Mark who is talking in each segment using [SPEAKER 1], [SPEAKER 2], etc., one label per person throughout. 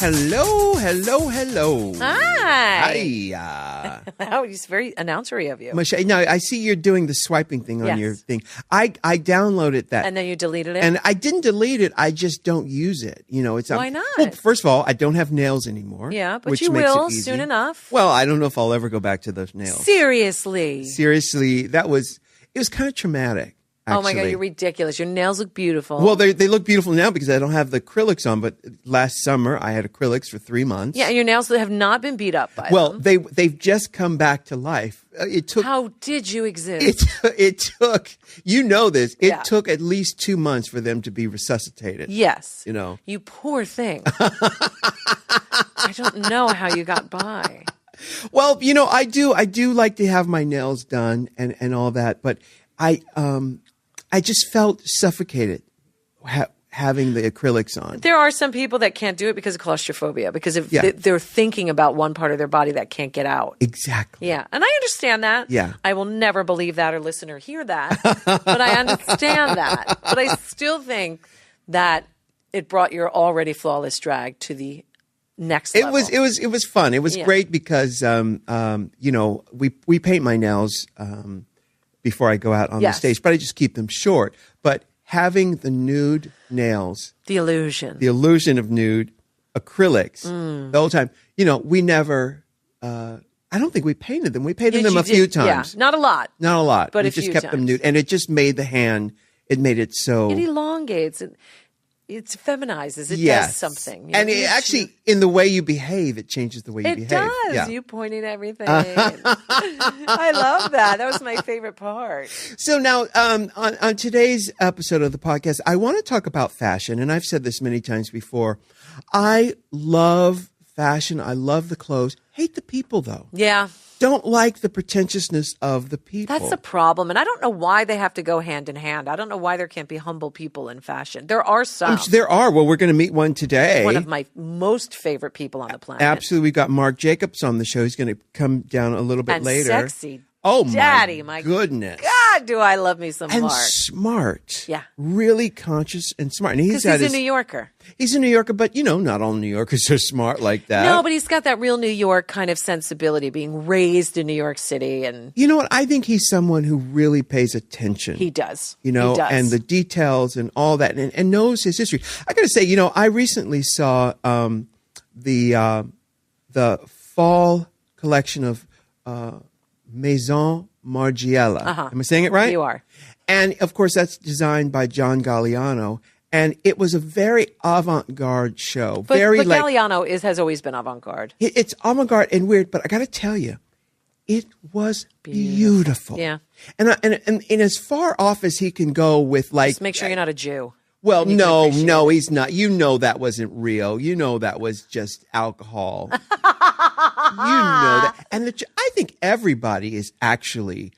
[SPEAKER 1] Hello, hello, hello.
[SPEAKER 2] Hi.
[SPEAKER 1] Hi.
[SPEAKER 2] Oh, it's very announcery of you.
[SPEAKER 1] Michelle, now I see you're doing the swiping thing on your thing. I downloaded that.
[SPEAKER 2] And then you deleted it?
[SPEAKER 1] And I didn't delete it. I just don't use it. You know, it's
[SPEAKER 2] Why not?
[SPEAKER 1] Well, first of all, I don't have nails anymore.
[SPEAKER 2] Yeah, but
[SPEAKER 1] which
[SPEAKER 2] you
[SPEAKER 1] makes
[SPEAKER 2] will
[SPEAKER 1] it easy.
[SPEAKER 2] soon enough.
[SPEAKER 1] Well, I don't know if I'll ever go back to those nails.
[SPEAKER 2] Seriously.
[SPEAKER 1] Seriously, it was kind of traumatic. Actually.
[SPEAKER 2] Oh my God, you're ridiculous. Your nails look beautiful.
[SPEAKER 1] Well, they look beautiful now because I don't have the acrylics on, but last summer I had acrylics for 3 months.
[SPEAKER 2] Yeah, and your nails have not been beat up by them.
[SPEAKER 1] Well, they've just come back to life. It took.
[SPEAKER 2] How did you exist?
[SPEAKER 1] It took, you know this, it
[SPEAKER 2] Yeah.
[SPEAKER 1] took at least 2 months for them to be resuscitated.
[SPEAKER 2] Yes.
[SPEAKER 1] You know.
[SPEAKER 2] You poor thing. I don't know how you got by.
[SPEAKER 1] Well, you know, I do like to have my nails done and all that, but I just felt suffocated having the acrylics on.
[SPEAKER 2] There are some people that can't do it because of claustrophobia, because if
[SPEAKER 1] Yeah.
[SPEAKER 2] they're thinking about one part of their body that can't get out.
[SPEAKER 1] Exactly.
[SPEAKER 2] Yeah, and I understand that.
[SPEAKER 1] Yeah.
[SPEAKER 2] I will never believe that or listen or hear that, but I understand that. But I still think that it brought your already flawless drag to the next level.
[SPEAKER 1] It was fun. It was great because you know, we paint my nails before I go out on the stage, but I just keep them short. But having the nude nails,
[SPEAKER 2] the illusion
[SPEAKER 1] of nude acrylics the whole time, you know, we never, I don't think we painted them. We painted them a few times.
[SPEAKER 2] Yeah, not a lot.
[SPEAKER 1] Not a lot.
[SPEAKER 2] But
[SPEAKER 1] we
[SPEAKER 2] a
[SPEAKER 1] just
[SPEAKER 2] few
[SPEAKER 1] kept them
[SPEAKER 2] times.
[SPEAKER 1] nude. And it just made the hand, it made it so.
[SPEAKER 2] It elongates. It feminizes. It
[SPEAKER 1] Yes.
[SPEAKER 2] does something.
[SPEAKER 1] And it actually, in the way you behave, it changes the way you behave.
[SPEAKER 2] It does.
[SPEAKER 1] Yeah.
[SPEAKER 2] You pointing everything. I love that. That was my favorite part.
[SPEAKER 1] So now, on today's episode of the podcast, I want to talk about fashion. And I've said this many times before. I love fashion. I love the clothes. Hate the people, though.
[SPEAKER 2] Yeah.
[SPEAKER 1] Don't like the pretentiousness of the people.
[SPEAKER 2] That's the problem. And I don't know why they have to go hand in hand. I don't know why there can't be humble people in fashion. There are some.
[SPEAKER 1] There are. Well, we're going to meet one today.
[SPEAKER 2] One of my most favorite people on the planet.
[SPEAKER 1] Absolutely. We got Marc Jacobs on the show. He's going to come down a little bit
[SPEAKER 2] and
[SPEAKER 1] later.
[SPEAKER 2] Sexy.
[SPEAKER 1] Oh,
[SPEAKER 2] Daddy,
[SPEAKER 1] my goodness.
[SPEAKER 2] God, do I love me some
[SPEAKER 1] And
[SPEAKER 2] Marc.
[SPEAKER 1] smart.
[SPEAKER 2] Yeah.
[SPEAKER 1] Really conscious and smart. And
[SPEAKER 2] Because he's a New Yorker.
[SPEAKER 1] He's a New Yorker, but, you know, not all New Yorkers are smart like that.
[SPEAKER 2] No, but he's got that real New York kind of sensibility, being raised in New York City. And
[SPEAKER 1] you know what? I think he's someone who really pays attention.
[SPEAKER 2] he does.
[SPEAKER 1] You know,
[SPEAKER 2] He does.
[SPEAKER 1] and the details and all that, and knows his history. I got to say, you know, I recently saw the fall collection of Maison Margiela. Am I saying it right?
[SPEAKER 2] You are.
[SPEAKER 1] And of course, that's designed by John Galliano. And it was a very avant-garde show.
[SPEAKER 2] But
[SPEAKER 1] like,
[SPEAKER 2] Galliano has always been avant-garde.
[SPEAKER 1] it's avant-garde and weird, but I got to tell you, it was beautiful.
[SPEAKER 2] Yeah.
[SPEAKER 1] And as far off as he can go with like.
[SPEAKER 2] Just make sure you're not a Jew.
[SPEAKER 1] Well,
[SPEAKER 2] You can appreciate
[SPEAKER 1] no,
[SPEAKER 2] it.
[SPEAKER 1] he's not. You know that wasn't real. You know that was just alcohol. You know that. And I think everybody is actually,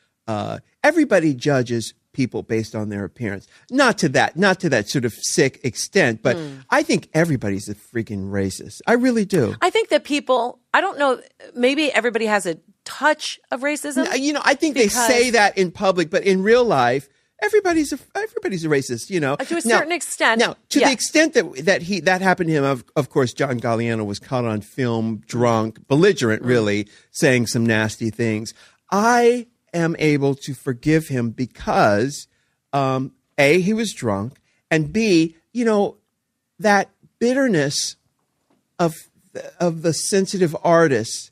[SPEAKER 1] everybody judges people based on their appearance. Not to that sort of sick extent, but I think everybody's a freaking racist. I really do.
[SPEAKER 2] I think that people, I don't know, maybe everybody has a touch of racism.
[SPEAKER 1] You know, I think they say that in public, but in real life, everybody's a racist, you know.
[SPEAKER 2] To a certain extent.
[SPEAKER 1] Now, to the extent that happened to him, of course, John Galliano was caught on film, drunk, belligerent, really, saying some nasty things. I am able to forgive him because, A, he was drunk, and B, you know, that bitterness of the sensitive artist.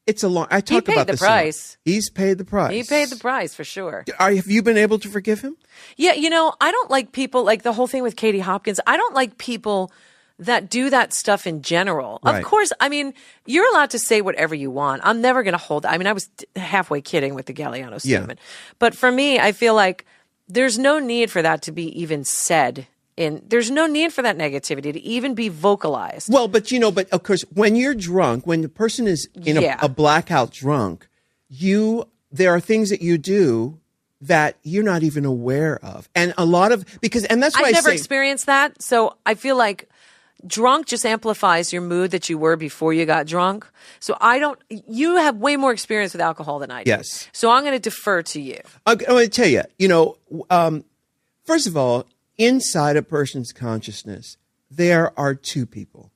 [SPEAKER 1] It's a long. I talk about this.
[SPEAKER 2] He paid the price.
[SPEAKER 1] He's paid the price.
[SPEAKER 2] He paid the price for sure.
[SPEAKER 1] Have you been able to forgive him?
[SPEAKER 2] Yeah, you know, I don't like people, like the whole thing with Katie Hopkins. I don't like people that do that stuff in general.
[SPEAKER 1] Right.
[SPEAKER 2] Of course, I mean, you're allowed to say whatever you want. I'm never going to hold. I mean, I was halfway kidding with the Galliano statement. But for me, I feel like there's no need for that to be even said. There's no need for that negativity to even be vocalized.
[SPEAKER 1] Well, but you know, but of course, when you're drunk, when the person is in a blackout drunk, there are things that you do that you're not even aware of, and a lot of and that's why
[SPEAKER 2] I've never experienced that, so I feel like drunk just amplifies your mood that you were before you got drunk. So you have way more experience with alcohol than I do.
[SPEAKER 1] Yes.
[SPEAKER 2] So I'm going to defer to you.
[SPEAKER 1] I'm going to tell you, you know, first of all, inside a person's consciousness, there are two people.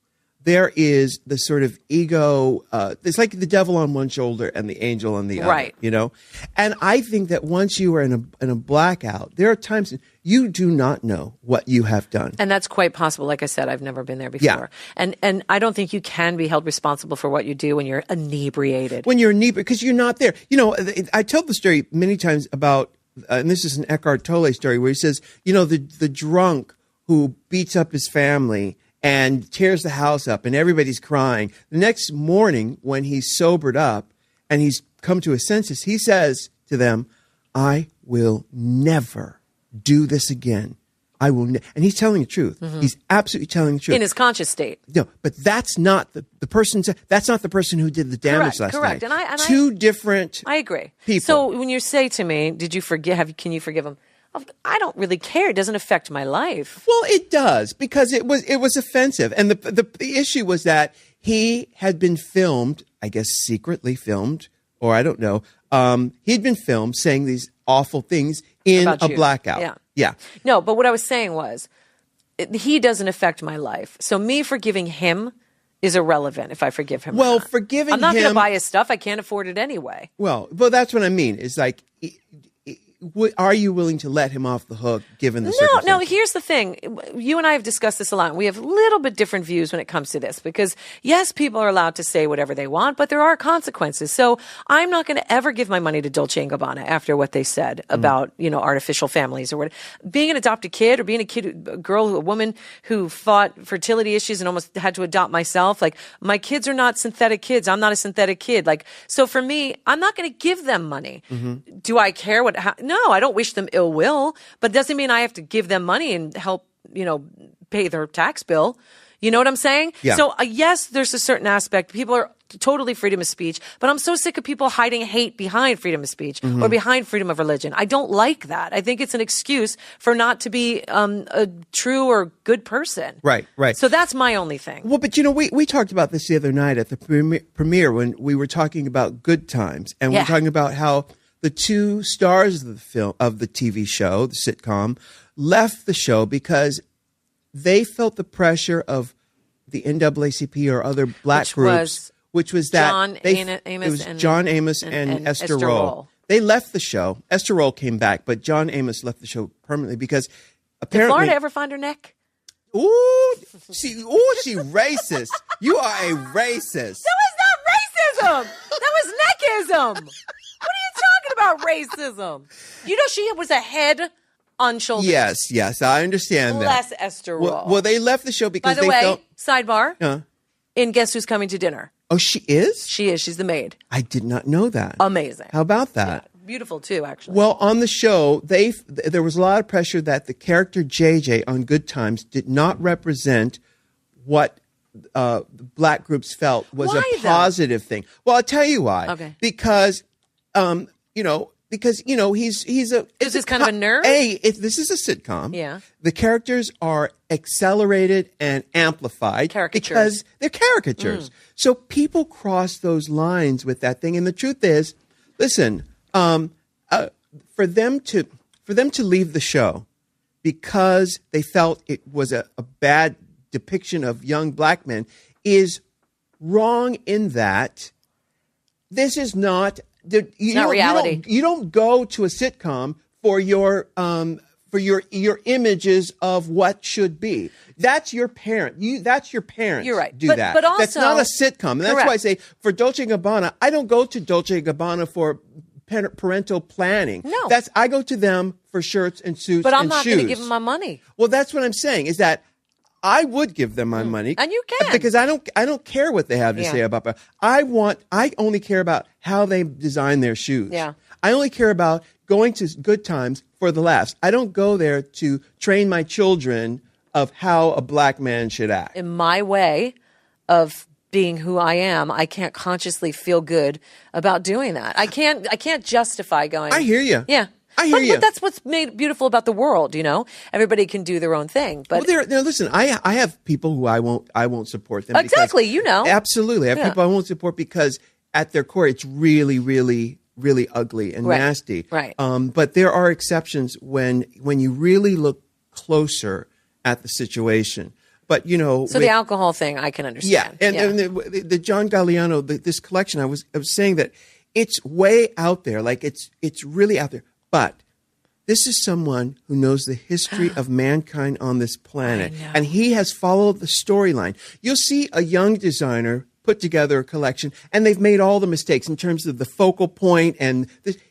[SPEAKER 1] there is the sort of ego. It's like the devil on one shoulder and the angel on the other.
[SPEAKER 2] Right.
[SPEAKER 1] You know, and I think that once you are in a blackout, there are times you do not know what you have done,
[SPEAKER 2] and that's quite possible. Like I said, I've never been there before, and I don't think you can be held responsible for what you do when you're inebriated.
[SPEAKER 1] When you're inebriated, because you're not there. You know, I tell the story many times about, and this is an Eckhart Tolle story where he says, you know, the drunk who beats up his family and tears the house up and everybody's crying. The next morning, when he's sobered up and he's come to his senses, he says to them, I will never do this again. I will, and he's telling the truth. Mm-hmm. He's absolutely telling the truth
[SPEAKER 2] in his conscious state.
[SPEAKER 1] No, but that's not the person. That's not the person who did the damage last night.
[SPEAKER 2] And
[SPEAKER 1] Two different.
[SPEAKER 2] I agree.
[SPEAKER 1] People.
[SPEAKER 2] So when you say to me, "Did you forgive? Can you forgive him?" I don't really care. It doesn't affect my life.
[SPEAKER 1] Well, it does, because it was offensive, and the issue was that he had been filmed, I guess secretly filmed, or I don't know. He'd been filmed saying these awful things in a blackout. Yeah.
[SPEAKER 2] No, but what I was saying was, he doesn't affect my life. So me forgiving him is irrelevant if I forgive him.
[SPEAKER 1] Well, forgiving him,
[SPEAKER 2] I'm not going to buy his stuff. I can't afford it anyway.
[SPEAKER 1] Well, that's what I mean. It's like, are you willing to let him off the hook given the circumstances?
[SPEAKER 2] No, here's the thing. You and I have discussed this a lot. We have a little bit different views when it comes to this because, yes, people are allowed to say whatever they want, but there are consequences. So I'm not going to ever give my money to Dolce & Gabbana after what they said about, artificial families or what. Being an adopted kid or being a woman who fought fertility issues and almost had to adopt myself. Like, my kids are not synthetic kids. I'm not a synthetic kid. Like, so for me, I'm not going to give them money. Mm-hmm. Do I care No, I don't wish them ill will, but it doesn't mean I have to give them money and help, pay their tax bill. You know what I'm saying?
[SPEAKER 1] Yeah.
[SPEAKER 2] So yes, there's a certain aspect. People are totally freedom of speach, but I'm so sick of people hiding hate behind freedom of speech or behind freedom of religion. I don't like that. I think it's an excuse for not to be a true or good person.
[SPEAKER 1] Right.
[SPEAKER 2] So that's my only thing.
[SPEAKER 1] Well, but we talked about this the other night at the premiere when we were talking about Good Times, and we were talking about how the two stars of the TV show, the sitcom, left the show because they felt the pressure of the NAACP or other black groups, which was that John Amos and Esther Rolle. They left the show. Esther Rolle came back, but John Amos left the show permanently because apparently.
[SPEAKER 2] Did Florida ever find her neck?
[SPEAKER 1] Ooh, she racist. You are a racist.
[SPEAKER 2] That was not racism. That was neckism. What are you talking about, racism? She was a head on shoulders.
[SPEAKER 1] Yes, I understand that.
[SPEAKER 2] Bless Esther Rolle.
[SPEAKER 1] Well, they left the show because they felt...
[SPEAKER 2] sidebar, in Guess Who's Coming to Dinner?
[SPEAKER 1] Oh, she is?
[SPEAKER 2] She is. She's the maid.
[SPEAKER 1] I did not know that.
[SPEAKER 2] Amazing.
[SPEAKER 1] How about that?
[SPEAKER 2] Yeah, beautiful, too, actually.
[SPEAKER 1] Well, on the show, there was a lot of pressure that the character JJ on Good Times did not represent what black groups felt was a positive thing. Well, I'll tell you why.
[SPEAKER 2] Okay.
[SPEAKER 1] Because... he's a...
[SPEAKER 2] Is this kind of a nerd?
[SPEAKER 1] This is a sitcom.
[SPEAKER 2] Yeah.
[SPEAKER 1] The characters are accelerated and amplified.
[SPEAKER 2] Caricatures.
[SPEAKER 1] Because they're caricatures. So people cross those lines with that thing. And the truth is, listen, for them to leave the show because they felt it was a bad depiction of young black men is wrong in that this is not...
[SPEAKER 2] not reality.
[SPEAKER 1] You don't go to a sitcom for your images of what should be. That's your parent. That's your parents.
[SPEAKER 2] You're right.
[SPEAKER 1] That.
[SPEAKER 2] But also,
[SPEAKER 1] that's not a sitcom. And that's
[SPEAKER 2] correct.
[SPEAKER 1] why I say for Dolce & Gabbana, I don't go to Dolce & Gabbana for parental planning.
[SPEAKER 2] No.
[SPEAKER 1] I go to them for shirts and suits and shoes.
[SPEAKER 2] But I'm not going to give them my money.
[SPEAKER 1] Well, that's what I'm saying is that I would give them my money.
[SPEAKER 2] And you can.
[SPEAKER 1] Because I don't care what they have to say about it. I only care about how they design their shoes.
[SPEAKER 2] Yeah.
[SPEAKER 1] I only care about going to Good Times for the laughs. I don't go there to train my children of how a black man should act.
[SPEAKER 2] In my way of being who I am, I can't consciously feel good about doing that. I can't justify going.
[SPEAKER 1] I hear you.
[SPEAKER 2] Yeah.
[SPEAKER 1] I hear you.
[SPEAKER 2] But that's what's made beautiful about the world, Everybody can do their own thing. But
[SPEAKER 1] listen, I have people who I won't support them.
[SPEAKER 2] Exactly,
[SPEAKER 1] Absolutely. I have people I won't support because at their core it's really, really, really ugly and nasty.
[SPEAKER 2] Right.
[SPEAKER 1] But there are exceptions when you really look closer at the situation. but
[SPEAKER 2] So the alcohol thing, I can understand.
[SPEAKER 1] Yeah, and the John Galliano, this collection, I was saying that it's way out there, like it's really out there. But this is someone who knows the history of mankind on this planet, and he has followed the storyline. You'll see a young designer put together a collection, and they've made all the mistakes in terms of the focal point, and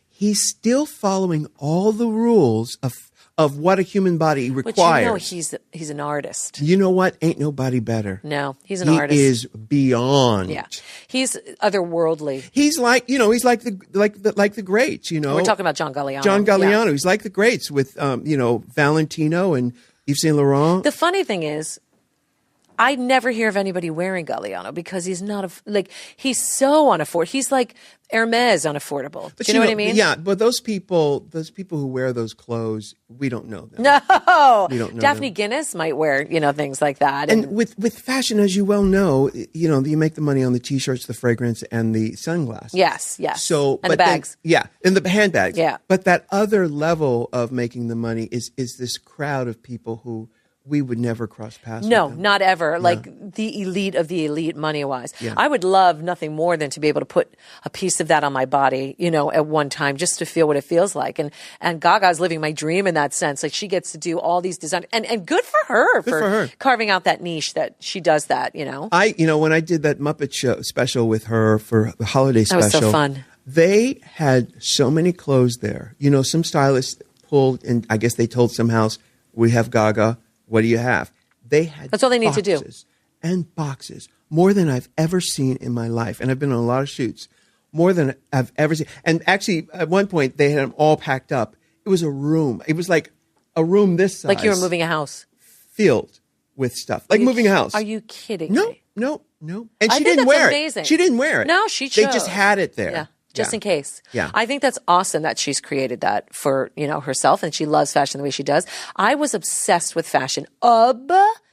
[SPEAKER 1] he's still following all the rules of what a human body requires.
[SPEAKER 2] But you know he's an artist.
[SPEAKER 1] You know what? Ain't nobody better.
[SPEAKER 2] No, he's an artist.
[SPEAKER 1] He is beyond.
[SPEAKER 2] Yeah, he's otherworldly.
[SPEAKER 1] He's like the greats. You know,
[SPEAKER 2] we're talking about John Galliano.
[SPEAKER 1] John Galliano. Yeah. He's like the greats with Valentino and Yves Saint Laurent.
[SPEAKER 2] The funny thing is, I never hear of anybody wearing Galliano because he's not he's so unaffordable. He's like Hermes unaffordable. Do you know what I mean?
[SPEAKER 1] Yeah, but those people who wear those clothes, we don't know them.
[SPEAKER 2] No,
[SPEAKER 1] we don't know
[SPEAKER 2] Daphne
[SPEAKER 1] them.
[SPEAKER 2] Guinness might wear things like that.
[SPEAKER 1] And with fashion, as you well know, you make the money on the t-shirts, the fragrance, and the sunglasses.
[SPEAKER 2] Yes.
[SPEAKER 1] So,
[SPEAKER 2] and the bags.
[SPEAKER 1] And the handbags.
[SPEAKER 2] Yeah.
[SPEAKER 1] But that other level of making the money is this crowd of people who we would never cross paths with them.
[SPEAKER 2] Not ever. Yeah. Like the elite of the elite money-wise.
[SPEAKER 1] Yeah.
[SPEAKER 2] I would love nothing more than to be able to put a piece of that on my body, at one time, just to feel what it feels like. And Gaga's living my dream in that sense. Like, she gets to do all these designs. And good for her for carving out that niche that she does that,
[SPEAKER 1] when I did that Muppet Show special with her for the holiday special.
[SPEAKER 2] That was so fun.
[SPEAKER 1] They had so many clothes there. Some stylists pulled, and I guess they told some house, we have Gaga. What do you have? They had
[SPEAKER 2] That's all they need to do.
[SPEAKER 1] And boxes, more than I've ever seen in my life. And I've been on a lot of shoots, more than I've ever seen. And actually, at one point, they had them all packed up. It was a room. It was like a room this size.
[SPEAKER 2] Like you were moving a house.
[SPEAKER 1] Filled with stuff. Like moving a house.
[SPEAKER 2] Are you kidding me?
[SPEAKER 1] No. And she didn't wear
[SPEAKER 2] amazing.
[SPEAKER 1] it. She didn't wear it.
[SPEAKER 2] No, she chose.
[SPEAKER 1] They just had it there.
[SPEAKER 2] Yeah. Just in case.
[SPEAKER 1] Yeah.
[SPEAKER 2] I think that's awesome that she's created that for, herself, and she loves fashion the way she does. I was obsessed with fashion. Obsessed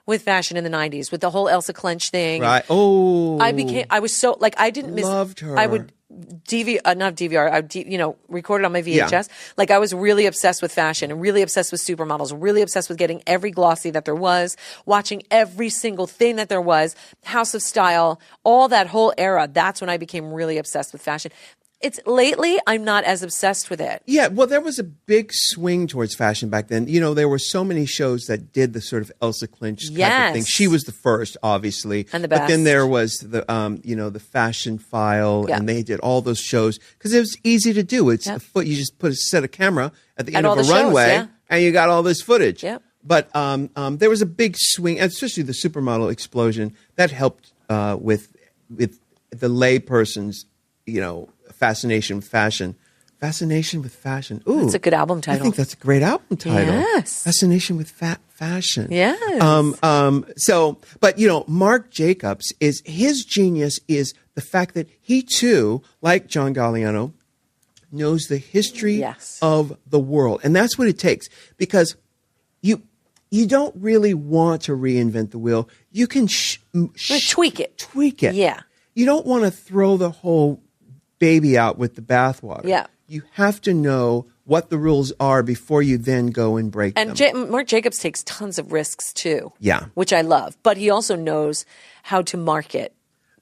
[SPEAKER 2] with fashion in the 90s, with the whole Elsa Clench thing.
[SPEAKER 1] Right. Oh.
[SPEAKER 2] I was so, I didn't miss.
[SPEAKER 1] Loved her.
[SPEAKER 2] I would not DVR, I would, record it on my VHS. Yeah. Like, I was really obsessed with fashion and really obsessed with supermodels, really obsessed with getting every glossy that there was, watching every single thing that there was, House of Style, all that whole era. That's when I became really obsessed with fashion. It's lately, I'm not as obsessed with it.
[SPEAKER 1] Yeah, well, there was a big swing towards fashion back then. There were so many shows that did the sort of Elsa Clench type of thing. She was the first, obviously.
[SPEAKER 2] And the best.
[SPEAKER 1] But then there was the, the Fashion File, and they did all those shows because it was easy to do. It's a foot. You just put a set of camera at the end of a runway, and you got all this footage.
[SPEAKER 2] Yeah.
[SPEAKER 1] But there was a big swing, especially the supermodel explosion, that helped with the layperson's, fascination with fashion. Fascination with fashion. Ooh,
[SPEAKER 2] that's a good album title.
[SPEAKER 1] I think that's a great album title.
[SPEAKER 2] Yes.
[SPEAKER 1] Fascination with fashion.
[SPEAKER 2] Yes.
[SPEAKER 1] But Marc Jacobs his genius is the fact that he too, like John Galliano, knows the history of the world, and that's what it takes, because you don't really want to reinvent the wheel. You can
[SPEAKER 2] tweak it.
[SPEAKER 1] Tweak it.
[SPEAKER 2] Yeah.
[SPEAKER 1] You don't want to throw the whole baby out with the bathwater.
[SPEAKER 2] Yeah.
[SPEAKER 1] You have to know what the rules are before you then go and break them.
[SPEAKER 2] And Marc Jacobs takes tons of risks too.
[SPEAKER 1] Yeah.
[SPEAKER 2] Which I love. But he also knows how to market.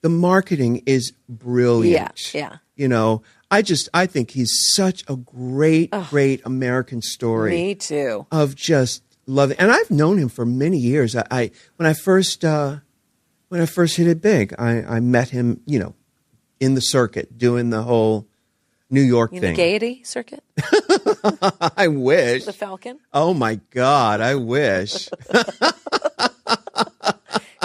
[SPEAKER 1] The marketing is brilliant.
[SPEAKER 2] Yeah.
[SPEAKER 1] I think he's such a great American story.
[SPEAKER 2] Me too.
[SPEAKER 1] Of just loving, and I've known him for many years. When I first hit it big, I met him, in the circuit doing the whole New York thing.
[SPEAKER 2] The Gaiety circuit?
[SPEAKER 1] I wish.
[SPEAKER 2] The Falcon?
[SPEAKER 1] Oh my God, I wish.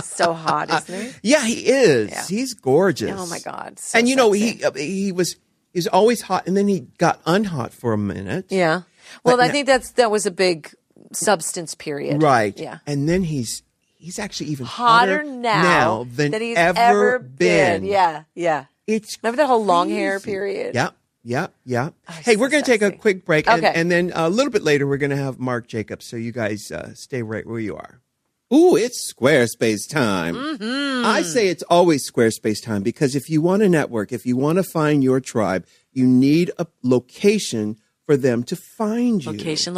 [SPEAKER 2] So hot, isn't he?
[SPEAKER 1] Yeah, he is. Yeah. He's gorgeous.
[SPEAKER 2] Oh my God. So
[SPEAKER 1] and
[SPEAKER 2] sexy.
[SPEAKER 1] he was always hot, and then he got unhot for a minute.
[SPEAKER 2] Yeah. Well, I think that was a big substance period.
[SPEAKER 1] Right.
[SPEAKER 2] Yeah.
[SPEAKER 1] And then he's actually even
[SPEAKER 2] hotter now
[SPEAKER 1] than
[SPEAKER 2] he's
[SPEAKER 1] ever been.
[SPEAKER 2] Yeah. Remember that whole long hair period?
[SPEAKER 1] Yeah.
[SPEAKER 2] Oh,
[SPEAKER 1] Hey, we're going to take a quick break.
[SPEAKER 2] Okay.
[SPEAKER 1] And then a little bit later, we're going to have Marc Jacobs. So you guys stay right where you are. Ooh, it's Squarespace time. Mm-hmm. I say it's always Squarespace time because if you want to network, if you want to find your tribe, you need a location for them to find you.
[SPEAKER 2] Location.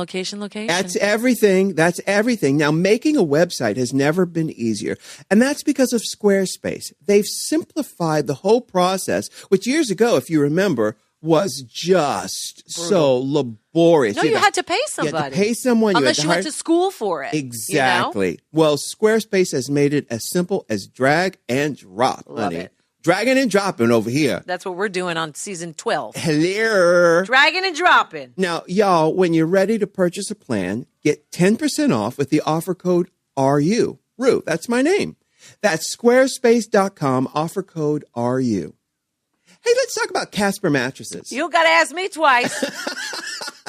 [SPEAKER 1] That's everything. That's everything. Now, making a website has never been easier. And that's because of Squarespace. They've simplified the whole process, which years ago, if you remember, was just so laborious.
[SPEAKER 2] No, you had to pay somebody.
[SPEAKER 1] You had to pay someone.
[SPEAKER 2] Unless you went to school for it.
[SPEAKER 1] Exactly.
[SPEAKER 2] You know?
[SPEAKER 1] Well, Squarespace has made it as simple as drag and drop,
[SPEAKER 2] Love
[SPEAKER 1] honey.
[SPEAKER 2] it.
[SPEAKER 1] Dragging and dropping over here.
[SPEAKER 2] That's what we're doing on season 12.
[SPEAKER 1] Hello.
[SPEAKER 2] Dragging and dropping.
[SPEAKER 1] Now, y'all, when you're ready to purchase a plan, get 10% off with the offer code RU. Ru, that's my name. That's squarespace.com, offer code RU. Hey, let's talk about Casper mattresses.
[SPEAKER 2] You got to ask me twice.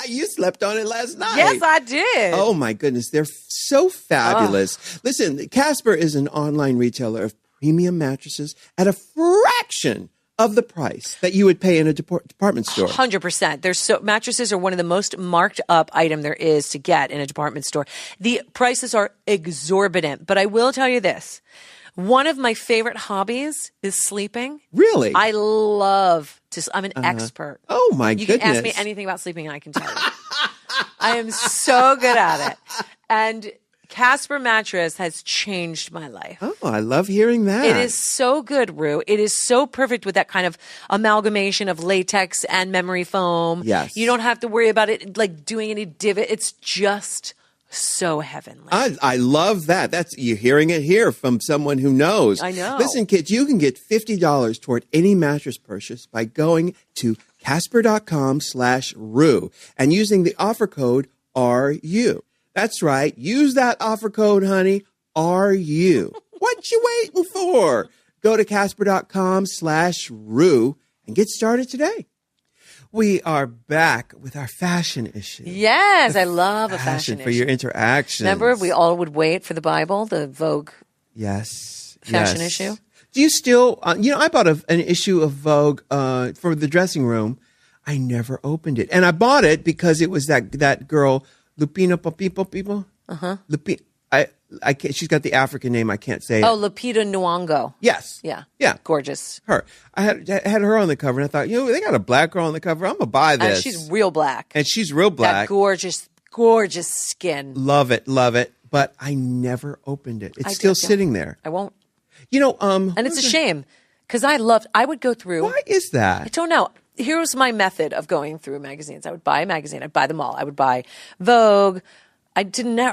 [SPEAKER 1] You slept on it last night.
[SPEAKER 2] Yes, I did.
[SPEAKER 1] Oh, my goodness. They're so fabulous. Listen, Casper is an online retailer of premium mattresses at a fraction of the price that you would pay in a department store.
[SPEAKER 2] 100%. Mattresses are one of the most marked up item there is to get in a department store. The prices are exorbitant, but I will tell you this. One of my favorite hobbies is sleeping.
[SPEAKER 1] Really?
[SPEAKER 2] I love to. I'm an expert.
[SPEAKER 1] Oh my goodness!
[SPEAKER 2] You can ask me anything about sleeping, and I can tell you. I am so good at it. And Casper mattress has changed my life.
[SPEAKER 1] Oh, I love hearing that.
[SPEAKER 2] It is so good, Ru. It is so perfect with that kind of amalgamation of latex and memory foam.
[SPEAKER 1] Yes.
[SPEAKER 2] You don't have to worry about it like doing any divot. It's just so heavenly.
[SPEAKER 1] I love that. You're hearing it here from someone who knows.
[SPEAKER 2] I know.
[SPEAKER 1] Listen, kids, you can get $50 toward any mattress purchase by going to Casper.com/Ru and using the offer code RU. That's right. Use that offer code, honey. RU. What you waiting for? Go to Casper.com/Ru and get started today. We are back with our fashion issue.
[SPEAKER 2] Yes, I love a fashion
[SPEAKER 1] for
[SPEAKER 2] issue.
[SPEAKER 1] your interactions.
[SPEAKER 2] Remember, we all would wait for the Bible, the Vogue fashion
[SPEAKER 1] yes.
[SPEAKER 2] issue?
[SPEAKER 1] Do you still, I bought an issue of Vogue for the dressing room. I never opened it. And I bought it because it was that girl, Lupina Popipo. Uh-huh. I can't, she's got the African name. I can't say it.
[SPEAKER 2] Oh, Lupita Nyong'o.
[SPEAKER 1] Yes.
[SPEAKER 2] Yeah.
[SPEAKER 1] Yeah.
[SPEAKER 2] Gorgeous.
[SPEAKER 1] Her. I had her on the cover, and I thought, they got a black girl on the cover. I'm going to buy this.
[SPEAKER 2] And she's real black.
[SPEAKER 1] And she's real black.
[SPEAKER 2] That gorgeous, gorgeous skin.
[SPEAKER 1] Love it. Love it. But I never opened it. It's still sitting there.
[SPEAKER 2] I won't.
[SPEAKER 1] And
[SPEAKER 2] it's a shame because I would go through.
[SPEAKER 1] Why is that?
[SPEAKER 2] I don't know. Here's my method of going through magazines. I would buy a magazine. I'd buy them all. I would buy Vogue. I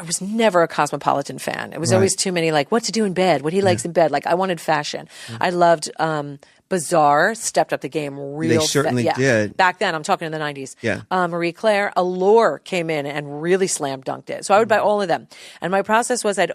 [SPEAKER 2] was never a Cosmopolitan fan. It was always too many, like, what to do in bed, what he likes in bed. Like, I wanted fashion. I loved Bazaar, stepped up the game real
[SPEAKER 1] They certainly did.
[SPEAKER 2] Back then, I'm talking in the 90s.
[SPEAKER 1] Yeah.
[SPEAKER 2] Marie Claire, Allure came in and really slam dunked it. So I would buy all of them. And my process was I'd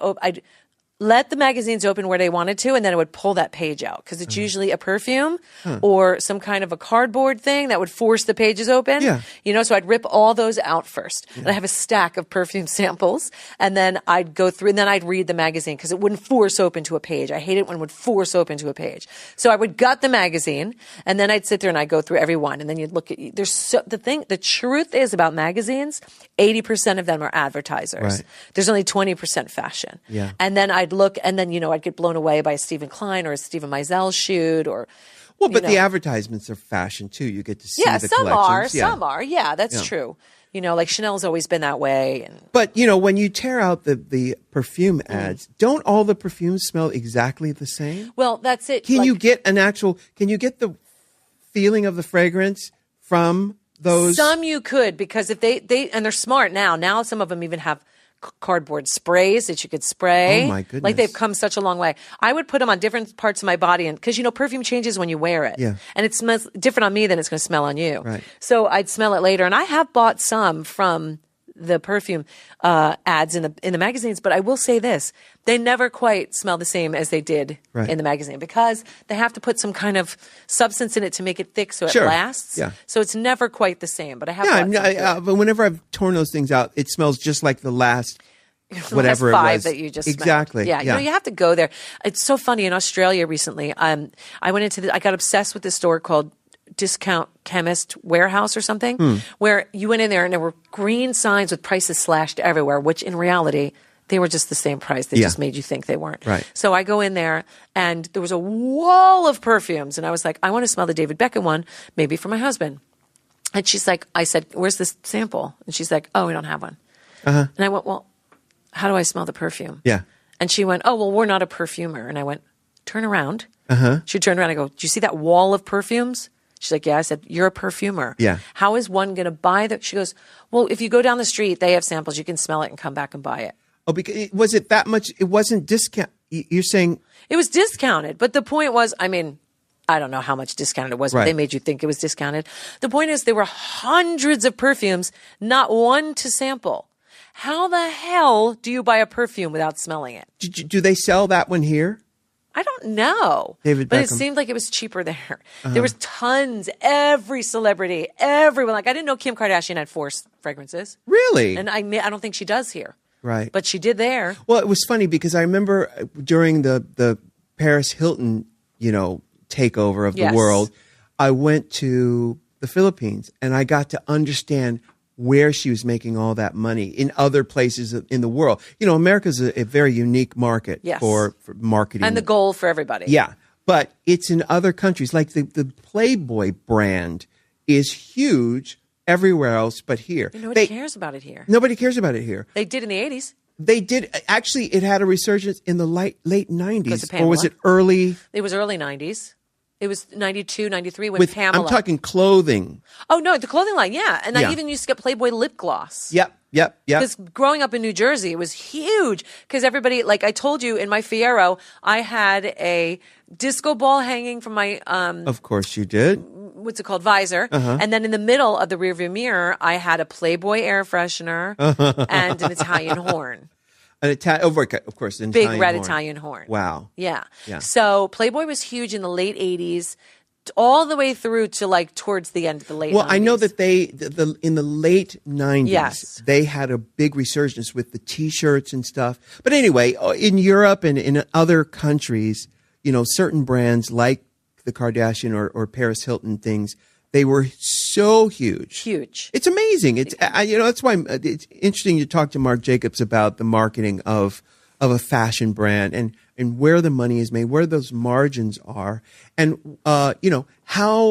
[SPEAKER 2] let the magazines open where they wanted to, and then I would pull that page out because it's usually a perfume or some kind of a cardboard thing that would force the pages open.
[SPEAKER 1] Yeah.
[SPEAKER 2] So I'd rip all those out first. Yeah. And I have a stack of perfume samples, and then I'd go through, and then I'd read the magazine because it wouldn't force open to a page. I hate it when it would force open to a page. So I would gut the magazine, and then I'd sit there and I'd go through every one, and then you'd look at the truth is about magazines, 80% of them are advertisers.
[SPEAKER 1] Right.
[SPEAKER 2] There's only 20% fashion.
[SPEAKER 1] Yeah.
[SPEAKER 2] And then I'd look, and then, I'd get blown away by a Stephen Klein or a Stephen Meisel shoot or.
[SPEAKER 1] Well, but the advertisements are fashion too. You get to see the
[SPEAKER 2] some
[SPEAKER 1] collections.
[SPEAKER 2] Some are. Yeah, that's true. Like Chanel's always been that way.
[SPEAKER 1] But, when you tear out the perfume ads, don't all the perfumes smell exactly the same?
[SPEAKER 2] Well, that's it.
[SPEAKER 1] Can you get the feeling of the fragrance from those?
[SPEAKER 2] Some you could, because if they and they're smart now. Now some of them even have cardboard sprays that you could spray.
[SPEAKER 1] Oh my goodness.
[SPEAKER 2] Like they've come such a long way. I would put them on different parts of my body, and because perfume changes when you wear it.
[SPEAKER 1] Yeah.
[SPEAKER 2] And it smells different on me than it's going to smell on you.
[SPEAKER 1] Right.
[SPEAKER 2] So I'd smell it later, and I have bought some from the perfume ads in the magazines, but I will say this: they never quite smell the same as they did in the magazine because they have to put some kind of substance in it to make it thick so it lasts.
[SPEAKER 1] Yeah.
[SPEAKER 2] So it's never quite the same. But I have
[SPEAKER 1] but whenever I've torn those things out, it smells just like the last whatever it
[SPEAKER 2] five
[SPEAKER 1] was
[SPEAKER 2] that you just
[SPEAKER 1] exactly.
[SPEAKER 2] smelled. Yeah, you have to go there. It's so funny in Australia recently. I went into I got obsessed with this store called Discount Chemist Warehouse or something, where you went in there and there were green signs with prices slashed everywhere, which in reality they were just the same price. They just made you think they weren't.
[SPEAKER 1] Right.
[SPEAKER 2] So I go in there and there was a wall of perfumes, and I was like, I want to smell the David Beckham one, maybe for my husband. And she's like, I said, where's this sample? And she's like, oh, we don't have one. And I went, well, how do I smell the perfume?
[SPEAKER 1] Yeah.
[SPEAKER 2] And she went, oh, well, we're not a perfumer. And I went, turn around. She turned around and I go, do you see that wall of perfumes? She's like, yeah. I said, you're a perfumer.
[SPEAKER 1] Yeah.
[SPEAKER 2] How is one going to buy that? She goes, well, if you go down the street, they have samples. You can smell it and come back and buy it.
[SPEAKER 1] Oh, because was it that much? It wasn't discount. You're saying
[SPEAKER 2] it was discounted, but the point was, I mean, I don't know how much discounted it was, but they made you think it was discounted. The point is, there were hundreds of perfumes, not one to sample. How the hell do you buy a perfume without smelling it?
[SPEAKER 1] Do they sell that one here?
[SPEAKER 2] I don't know.
[SPEAKER 1] David
[SPEAKER 2] but
[SPEAKER 1] Beckham.
[SPEAKER 2] It seemed like it was cheaper there. There was tons. Every celebrity, everyone. Like, I didn't know Kim Kardashian had 4 fragrances.
[SPEAKER 1] Really?
[SPEAKER 2] And I don't think she does here.
[SPEAKER 1] Right.
[SPEAKER 2] But she did there.
[SPEAKER 1] Well, it was funny because I remember during the Paris Hilton, takeover of the world, I went to the Philippines and I got to understand where she was making all that money in other places in the world. America's a very unique market for marketing.
[SPEAKER 2] And the goal for everybody.
[SPEAKER 1] Yeah. But it's in other countries. Like the Playboy brand is huge everywhere else but here.
[SPEAKER 2] Nobody cares about it here.
[SPEAKER 1] Nobody cares about it here.
[SPEAKER 2] They did in the 80s.
[SPEAKER 1] They did. Actually, it had a resurgence in the late 90s. Or was it early?
[SPEAKER 2] It was early 90s. It was 92, 93 when Pamela.
[SPEAKER 1] I'm talking clothing.
[SPEAKER 2] Oh, no, the clothing line, yeah. And I even used to get Playboy lip gloss.
[SPEAKER 1] Yep.
[SPEAKER 2] Because growing up in New Jersey, it was huge. Because everybody, like I told you, in my Fiero, I had a disco ball hanging from my...
[SPEAKER 1] of course you did.
[SPEAKER 2] What's it called? Visor. And then in the middle of the rearview mirror, I had a Playboy air freshener and an Italian horn.
[SPEAKER 1] Of course, an
[SPEAKER 2] big
[SPEAKER 1] Italian
[SPEAKER 2] red
[SPEAKER 1] horn.
[SPEAKER 2] Italian horn.
[SPEAKER 1] Wow.
[SPEAKER 2] Yeah. So Playboy was huge in the late 80s, all the way through to towards the end of the late 90s.
[SPEAKER 1] I know that in the late 90s, they had a big resurgence with the T-shirts and stuff. But anyway, in Europe and in other countries, certain brands like the Kardashian or Paris Hilton things, they were so huge.
[SPEAKER 2] Huge.
[SPEAKER 1] It's amazing. It's that's why it's interesting to talk to Marc Jacobs about the marketing of a fashion brand and where the money is made, where those margins are, and how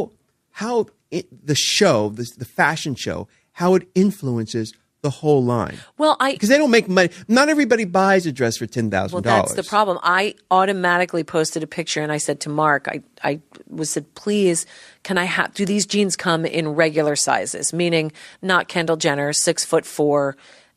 [SPEAKER 1] the show, the fashion show, how it influences the whole line.
[SPEAKER 2] Well,
[SPEAKER 1] because they don't make money. Not everybody buys a dress for $10,000.
[SPEAKER 2] Well, that's the problem. I automatically posted a picture and I said to Mark, I said, please, can I do these jeans come in regular sizes? Meaning not Kendall Jenner, 6'4",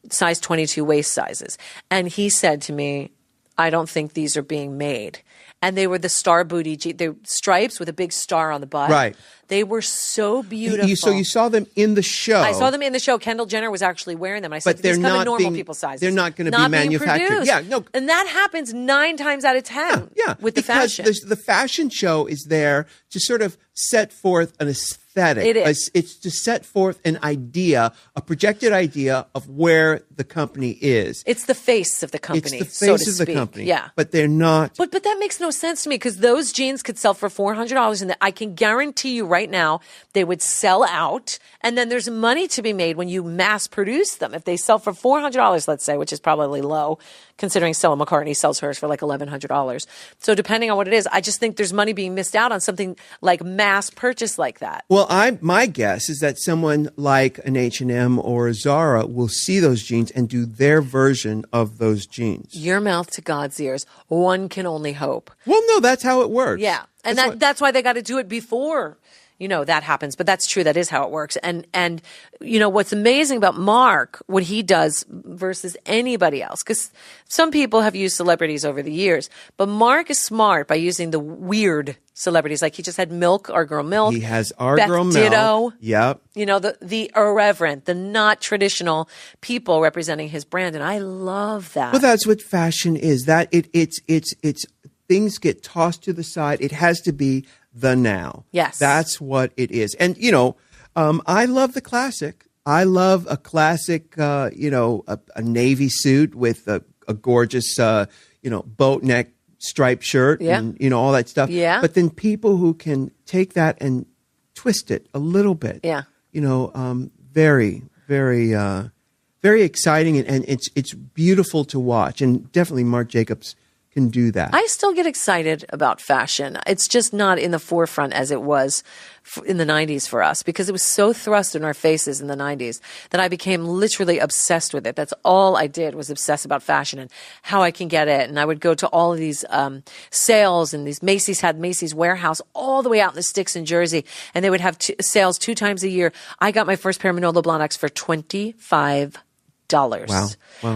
[SPEAKER 2] size 22 waist sizes. And he said to me, I don't think these are being made. And they were the star booty, the stripes with a big star on the butt.
[SPEAKER 1] Right.
[SPEAKER 2] They were so beautiful.
[SPEAKER 1] So you saw them in the show.
[SPEAKER 2] I saw them in the show. Kendall Jenner was actually wearing them. I said, these come in normal people sizes.
[SPEAKER 1] They're not going to be manufactured.
[SPEAKER 2] Yeah, no. And that happens 9 times out of 10 with the fashion.
[SPEAKER 1] Because the fashion show is there to sort of set forth an aesthetic.
[SPEAKER 2] It is.
[SPEAKER 1] It's to set forth an idea, a projected idea of where the company is.
[SPEAKER 2] It's the face of the company,
[SPEAKER 1] It's the face of the company.
[SPEAKER 2] Yeah.
[SPEAKER 1] But they're not.
[SPEAKER 2] But that makes no sense to me because those jeans could sell for $400 and I can guarantee you right now they would sell out. And then there's money to be made when you mass produce them. If they sell for $400, let's say, which is probably low, considering Stella McCartney sells hers for like $1,100. So depending on what it is, I just think there's money being missed out on something like mass purchase like that.
[SPEAKER 1] Well, my guess is that someone like an H&M or a Zara will see those jeans and do their version of those jeans.
[SPEAKER 2] Your mouth to God's ears. One can only hope.
[SPEAKER 1] Well, no, that's how it works.
[SPEAKER 2] Yeah. And that's why they got to do it before that happens. But that's true. That is how it works. And what's amazing about Marc, what he does versus anybody else, because some people have used celebrities over the years, but Marc is smart by using the weird celebrities. Like he just had Milk, Our Girl Milk.
[SPEAKER 1] He has Our
[SPEAKER 2] Beth
[SPEAKER 1] Girl Milk.
[SPEAKER 2] Ditto.
[SPEAKER 1] Yep.
[SPEAKER 2] The irreverent, the not traditional people representing his brand. And I love that.
[SPEAKER 1] Well, that's what fashion is. That it's things get tossed to the side. It has to be the now.
[SPEAKER 2] Yes.
[SPEAKER 1] That's what it is. And, I love the classic. I love a classic, a navy suit with a gorgeous, boat neck striped shirt and, all that stuff.
[SPEAKER 2] Yeah.
[SPEAKER 1] But then people who can take that and twist it a little bit.
[SPEAKER 2] Yeah.
[SPEAKER 1] Very, very, very exciting. And it's beautiful to watch. And definitely Marc Jacobs can do that.
[SPEAKER 2] I still get excited about fashion. It's just not in the forefront as it was in the 90s for us, because it was so thrust in our faces in the 90s that I became literally obsessed with it. That's all I did, was obsess about fashion and how I can get it. And I would go to all of these sales, and these Macy's had Macy's warehouse all the way out in the sticks in Jersey, and they would have sales 2 times a year. I got my first pair of Manolo Blahniks for $25.
[SPEAKER 1] Wow.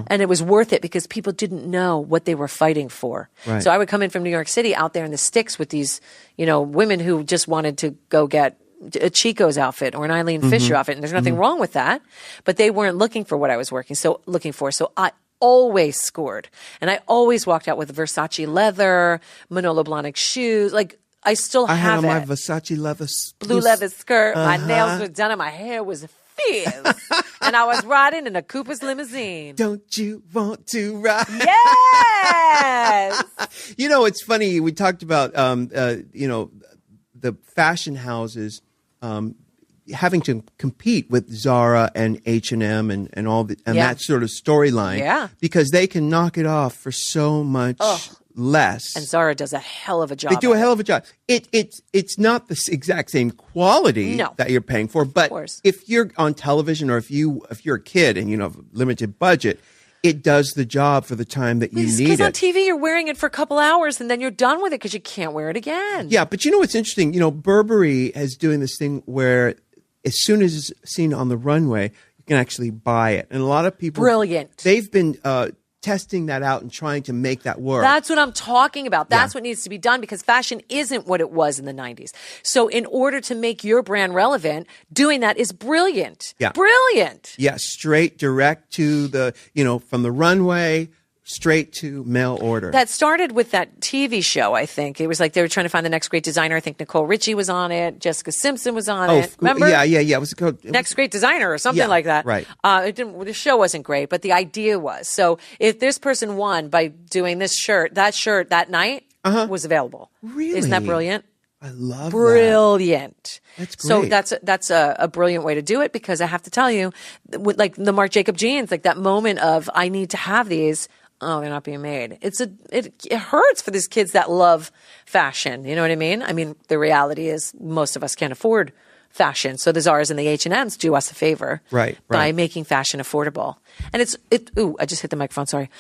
[SPEAKER 2] And it was worth it because people didn't know what they were fighting for.
[SPEAKER 1] Right.
[SPEAKER 2] So I would come in from New York City out there in the sticks with these, women who just wanted to go get a Chico's outfit or an Eileen Fisher outfit. And there's nothing wrong with that, but they weren't looking for what I was looking for. So I always scored, and I always walked out with Versace leather, Manolo Blahnik shoes. Like, I still have
[SPEAKER 1] had on
[SPEAKER 2] it.
[SPEAKER 1] my Versace leather
[SPEAKER 2] blue leather skirt. My nails were done and my hair was fierce. And I was riding in a Cooper's limousine.
[SPEAKER 1] Don't you want to ride?
[SPEAKER 2] Yes.
[SPEAKER 1] It's funny. We talked about, the fashion houses having to compete with Zara and H&M and all that sort of storyline.
[SPEAKER 2] Yeah.
[SPEAKER 1] Because they can knock it off for so much less.
[SPEAKER 2] And Zara does a hell of a job.
[SPEAKER 1] They do a hell of a job. It's not the exact same quality that you're paying for, but if you're on television, or if you're a kid and you have a limited budget, it does the job for the time that you need it.
[SPEAKER 2] Because on TV you're wearing it for a couple hours and then you're done with it because you can't wear it again.
[SPEAKER 1] Yeah, but what's interesting? Burberry is doing this thing where as soon as it's seen on the runway, you can actually buy it, and a lot of people They've been testing that out and trying to make that work.
[SPEAKER 2] That's what I'm talking about. That's what needs to be done, because fashion isn't what it was in the 90s. So in order to make your brand relevant, doing that is brilliant.
[SPEAKER 1] Yeah.
[SPEAKER 2] Brilliant.
[SPEAKER 1] Yeah, straight, direct to the, from the runway, straight to mail order.
[SPEAKER 2] That started with that TV show, I think. It was like they were trying to find the next great designer. I think Nicole Richie was on it. Jessica Simpson was on it. Remember?
[SPEAKER 1] Yeah. It was called
[SPEAKER 2] Next Great Designer or something like that.
[SPEAKER 1] Right.
[SPEAKER 2] The show wasn't great, but the idea was. So if this person won by doing this shirt that night was available.
[SPEAKER 1] Really?
[SPEAKER 2] Isn't that brilliant?
[SPEAKER 1] I love
[SPEAKER 2] brilliant.
[SPEAKER 1] That's great.
[SPEAKER 2] So that's a brilliant way to do it, because I have to tell you, with like the Marc Jacob jeans, like that moment of I need to have these. Oh, they're not being made. It hurts for these kids that love fashion. You know what I mean? I mean, the reality is most of us can't afford fashion. So the Zaras and the H&Ms do us a favor by making fashion affordable. And I just hit the microphone. Sorry.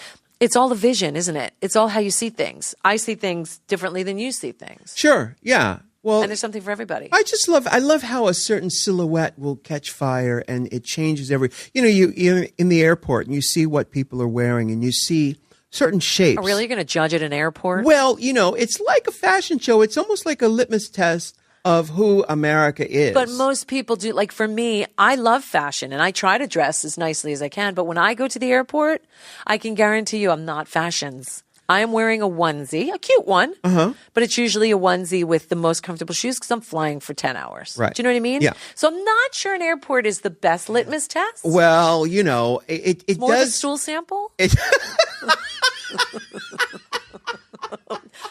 [SPEAKER 2] It's all the vision, isn't it? It's all how you see things. I see things differently than you see things.
[SPEAKER 1] Sure. Yeah. Well,
[SPEAKER 2] and there's something for everybody.
[SPEAKER 1] I love how a certain silhouette will catch fire and it changes you're in the airport and you see what people are wearing and you see certain shapes.
[SPEAKER 2] Oh, really? You're going to judge at an airport?
[SPEAKER 1] Well, it's like a fashion show. It's almost like a litmus test of who America is.
[SPEAKER 2] But most people do. Like for me, I love fashion and I try to dress as nicely as I can. But when I go to the airport, I can guarantee you I'm not fashions. I am wearing a onesie, a cute one, but it's usually a onesie with the most comfortable shoes because I'm flying for 10 hours.
[SPEAKER 1] Right.
[SPEAKER 2] Do you know what I mean?
[SPEAKER 1] Yeah.
[SPEAKER 2] So I'm not sure an airport is the best litmus test.
[SPEAKER 1] Well, it
[SPEAKER 2] more
[SPEAKER 1] does.
[SPEAKER 2] of a stool sample?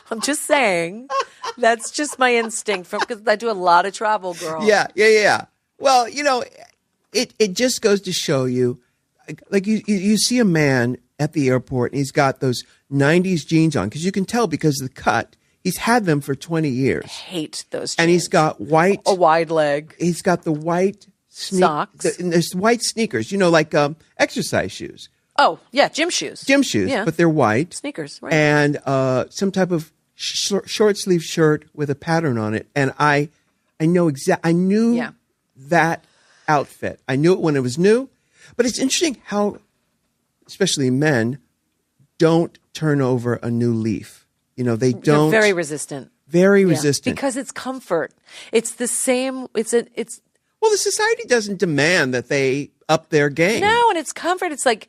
[SPEAKER 2] I'm just saying. That's just my instinct because I do a lot of travel, girl.
[SPEAKER 1] Yeah. Well, it just goes to show you, like you see a man at the airport and he's got those 90s jeans on because you can tell because of the cut. He's had them for 20 years. I
[SPEAKER 2] hate those jeans.
[SPEAKER 1] And he's got a
[SPEAKER 2] wide leg.
[SPEAKER 1] He's got the white
[SPEAKER 2] socks.
[SPEAKER 1] And there's white sneakers, like exercise shoes.
[SPEAKER 2] Oh, yeah, gym shoes.
[SPEAKER 1] Yeah. But they're white.
[SPEAKER 2] Sneakers, right.
[SPEAKER 1] And some type of short sleeve shirt with a pattern on it. And I knew that outfit. I knew it when it was new. But it's interesting how, especially men, don't turn over a new leaf. They don't.
[SPEAKER 2] They're very resistant.
[SPEAKER 1] Very resistant.
[SPEAKER 2] Because it's comfort. It's the same.
[SPEAKER 1] Well, the society doesn't demand that they up their game.
[SPEAKER 2] No, and it's comfort. It's like,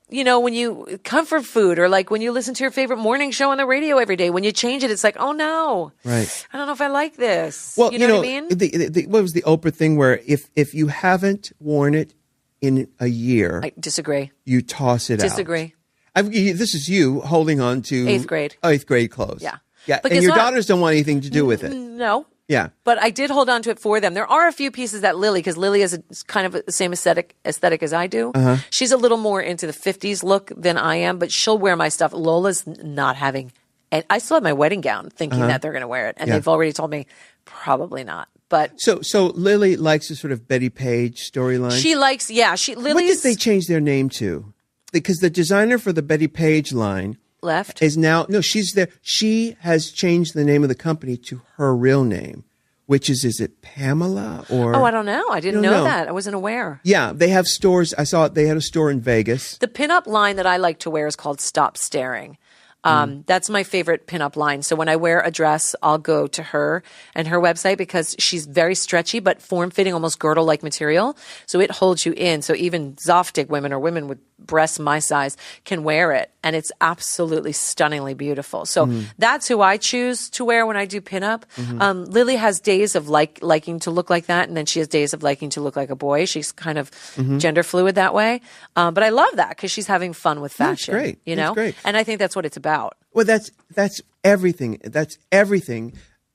[SPEAKER 2] when you comfort food, or like when you listen to your favorite morning show on the radio every day, when you change it, it's like, oh no,
[SPEAKER 1] right?
[SPEAKER 2] I don't know if I like this.
[SPEAKER 1] Well,
[SPEAKER 2] you know what I mean?
[SPEAKER 1] What was the Oprah thing where if you haven't worn it in a year,
[SPEAKER 2] I disagree.
[SPEAKER 1] You toss it out.
[SPEAKER 2] Disagree.
[SPEAKER 1] This is you holding on to
[SPEAKER 2] 8th grade
[SPEAKER 1] clothes.
[SPEAKER 2] Yeah.
[SPEAKER 1] But and your daughters don't want anything to do with it.
[SPEAKER 2] No.
[SPEAKER 1] Yeah.
[SPEAKER 2] But I did hold on to it for them. There are a few pieces that Lily, because Lily is kind of the same aesthetic as I do. She's a little more into the 50s look than I am, but she'll wear my stuff. Lola's not having And I still have my wedding gown thinking that they're going to wear it. And they've already told me probably not. But
[SPEAKER 1] so Lily likes a sort of Betty Page storyline.
[SPEAKER 2] She likes,
[SPEAKER 1] What did they change their name to? Because the designer for the Betty Page line
[SPEAKER 2] left
[SPEAKER 1] is now, no, she's there. She has changed the name of the company to her real name, which is it Pamela or?
[SPEAKER 2] Oh, I don't know. I didn't know that. I wasn't aware.
[SPEAKER 1] Yeah, they have stores. I saw it. They had a store in Vegas.
[SPEAKER 2] The pinup line that I like to wear is called Stop Staring. That's my favorite pinup line. So when I wear a dress, I'll go to her and her website because she's very stretchy, but form-fitting, almost girdle-like material. So it holds you in. So even Zoftig women or women with breasts my size can wear it. And it's absolutely stunningly beautiful. So that's who I choose to wear when I do pinup. Lily has days of liking to look like that. And then she has days of liking to look like a boy. She's kind of gender fluid that way. But I love that because she's having fun with fashion.
[SPEAKER 1] That's great.
[SPEAKER 2] You know?
[SPEAKER 1] That's great.
[SPEAKER 2] And I think that's what it's about.
[SPEAKER 1] Well, that's everything. That's everything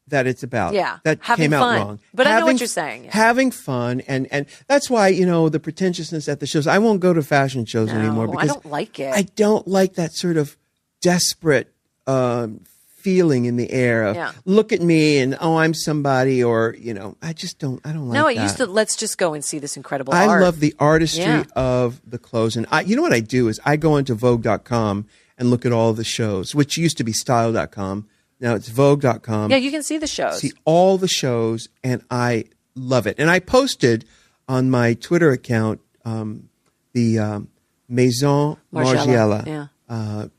[SPEAKER 1] that it's about.
[SPEAKER 2] Yeah.
[SPEAKER 1] That
[SPEAKER 2] having
[SPEAKER 1] came
[SPEAKER 2] fun.
[SPEAKER 1] out wrong.
[SPEAKER 2] But I know what you're saying. Yeah.
[SPEAKER 1] Having fun. And that's why, the pretentiousness at the shows. I won't go to fashion shows anymore because
[SPEAKER 2] I don't like it.
[SPEAKER 1] I don't like that sort of desperate feeling in the air of look at me and, oh, I'm somebody or, I don't like that.
[SPEAKER 2] No, it used to, let's just go and see this incredible
[SPEAKER 1] I
[SPEAKER 2] art.
[SPEAKER 1] love the artistry of the clothes. And you know what I do is I go into Vogue.com and look at all the shows, which used to be Style.com. Now it's Vogue.com.
[SPEAKER 2] Yeah, you can see the shows.
[SPEAKER 1] See all the shows, and I love it. And I posted on my Twitter account the Maison Margiela,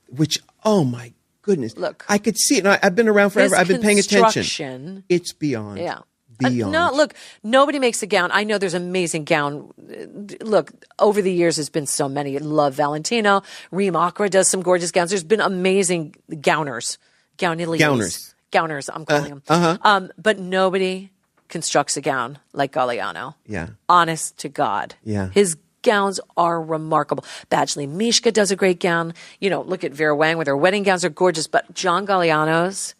[SPEAKER 1] which, oh my goodness.
[SPEAKER 2] Look.
[SPEAKER 1] I could see it. And I've been around forever. I've been paying attention. It's beyond.
[SPEAKER 2] Yeah.
[SPEAKER 1] Beyond.
[SPEAKER 2] No, look, nobody makes a gown. I know there's amazing gown. Look, over the years, there's been so many. Love Valentino. Reem Acra does some gorgeous gowns. There's been amazing gowners. Gowners, I'm calling them. But nobody constructs a gown like Galliano.
[SPEAKER 1] Yeah.
[SPEAKER 2] Honest to God.
[SPEAKER 1] Yeah.
[SPEAKER 2] His gowns are remarkable. Badgley Mishka does a great gown. Look at Vera Wang with her wedding gowns are gorgeous, but John Galliano's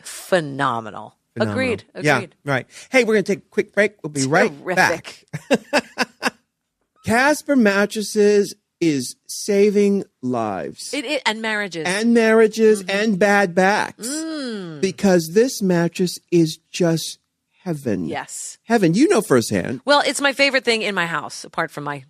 [SPEAKER 2] phenomenal. Agreed.
[SPEAKER 1] Yeah, right. Hey, we're going to take a quick break. We'll be right back. Casper Mattresses is saving lives.
[SPEAKER 2] And marriages.
[SPEAKER 1] And bad backs. Because this mattress is just heaven.
[SPEAKER 2] Yes.
[SPEAKER 1] Heaven. You know firsthand.
[SPEAKER 2] Well, it's my favorite thing in my house, apart from my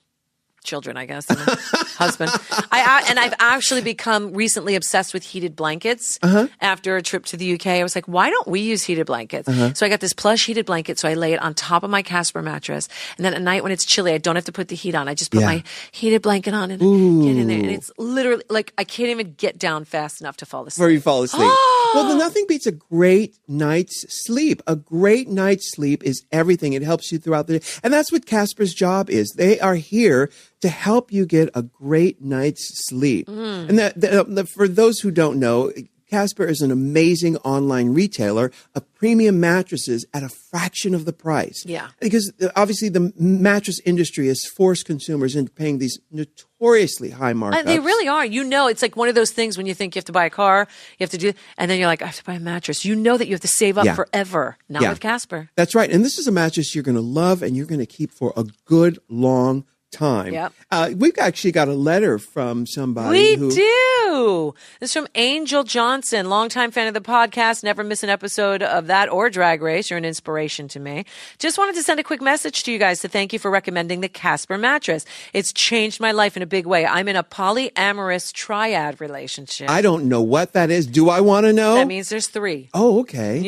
[SPEAKER 2] children, I guess, and my husband. I've actually become recently obsessed with heated blankets. After a trip to the UK, I was like, why don't we use heated blankets? So I got this plush heated blanket, so I lay it on top of my Casper mattress. And then at night when it's chilly, I don't have to put the heat on. I just put my heated blanket on and get in there. And it's literally like I can't even get down fast enough to fall asleep.
[SPEAKER 1] Before you fall asleep. Well, nothing beats a great night's sleep. A great night's sleep is everything. It helps you throughout the day. And that's what Casper's job is. They are here to help you get a great night's sleep. And for those who don't know, Casper is an amazing online retailer of premium mattresses at a fraction of the price.
[SPEAKER 2] Yeah.
[SPEAKER 1] Because obviously the mattress industry has forced consumers into paying these notoriously high markups.
[SPEAKER 2] They really are. It's like one of those things when you think you have to buy a car, you have to do, and then you're like, I have to buy a mattress. You know that you have to save up forever. Not with Casper.
[SPEAKER 1] That's right. And this is a mattress you're going to love and you're going to keep for a good long time.
[SPEAKER 2] Yep.
[SPEAKER 1] We've actually got a letter from somebody
[SPEAKER 2] We do. This is from Angel Johnson, longtime fan of the podcast. Never miss an episode of that or Drag Race. You're an inspiration to me. Just wanted to send a quick message to you guys to thank you for recommending the Casper mattress. It's changed my life in a big way. I'm in a polyamorous triad relationship.
[SPEAKER 1] I don't know what that is. Do I want to know?
[SPEAKER 2] That means there's 3.
[SPEAKER 1] Oh, okay.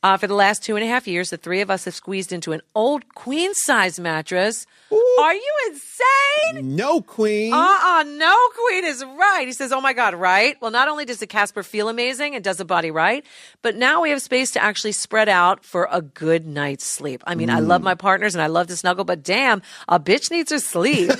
[SPEAKER 2] For the last 2.5 years, the 3 of us have squeezed into an old queen size mattress.
[SPEAKER 1] Ooh.
[SPEAKER 2] Are you insane?
[SPEAKER 1] No, queen.
[SPEAKER 2] No, queen is right. He says, oh my God, right? Well, not only does the Casper feel amazing and does the body right, but now we have space to actually spread out for a good night's sleep. I mean, I love my partners and I love to snuggle, but damn, a bitch needs her sleep.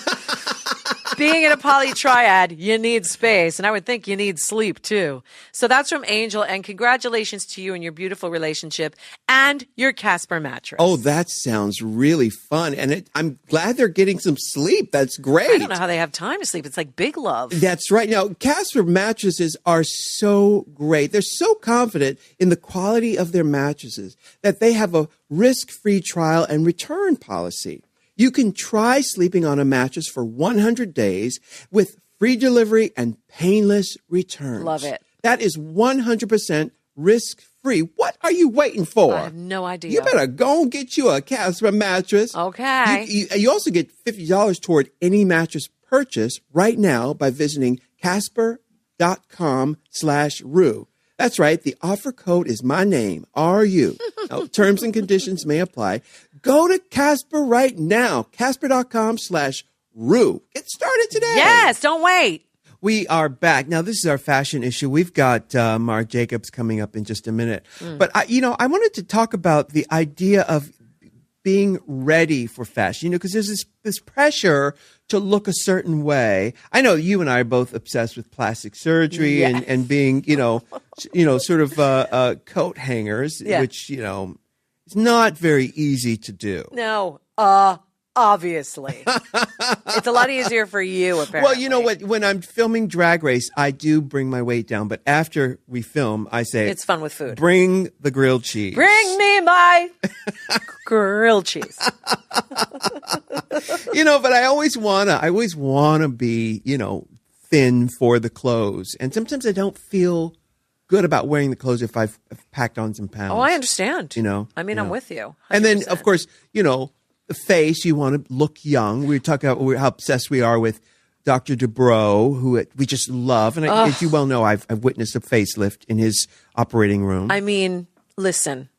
[SPEAKER 2] Being in a poly triad, you need space. And I would think you need sleep too. So that's from Angel. And congratulations to you and your beautiful relationship and your Casper mattress.
[SPEAKER 1] Oh, that sounds really fun. And I'm glad they're getting some sleep. That's great.
[SPEAKER 2] I don't know how they have time to sleep. It's like big love.
[SPEAKER 1] That's right. Now, Casper mattresses are so great. They're so confident in the quality of their mattresses that they have a risk-free trial and return policy. You can try sleeping on a mattress for 100 days with free delivery and painless returns.
[SPEAKER 2] Love it.
[SPEAKER 1] That is 100% risk-free. What are you waiting for?
[SPEAKER 2] I have no idea.
[SPEAKER 1] You better go and get you a Casper mattress.
[SPEAKER 2] Okay.
[SPEAKER 1] You also get $50 toward any mattress purchase right now by visiting Casper.com/Rue. That's right. The offer code is my name, RU. Now, terms and conditions may apply. Go to Casper right now. Casper.com/Rue. Get started today.
[SPEAKER 2] Yes, don't wait.
[SPEAKER 1] We are back. Now, this is our fashion issue. We've got Marc Jacobs coming up in just a minute. But, I wanted to talk about the idea of being ready for fashion, because there's this pressure to look a certain way. I know you and I are both obsessed with plastic surgery and being, sort of coat hangers, which, it's not very easy to do.
[SPEAKER 2] No, obviously. It's a lot easier for you, apparently.
[SPEAKER 1] Well, you know what? When I'm filming Drag Race, I do bring my weight down. But after we film, I say,
[SPEAKER 2] it's fun with food.
[SPEAKER 1] Bring the grilled cheese.
[SPEAKER 2] Bring me my grilled cheese.
[SPEAKER 1] But I always wanna be, thin for the clothes. And sometimes I don't feel good about wearing the clothes if I've packed on some pounds.
[SPEAKER 2] Oh, I understand. I'm with you. 100%.
[SPEAKER 1] And then, of course, the face, you want to look young. We were talking about how obsessed we are with Dr. Dubrow, who we just love. And as you well know, I've witnessed a facelift in his operating room.
[SPEAKER 2] I mean, listen,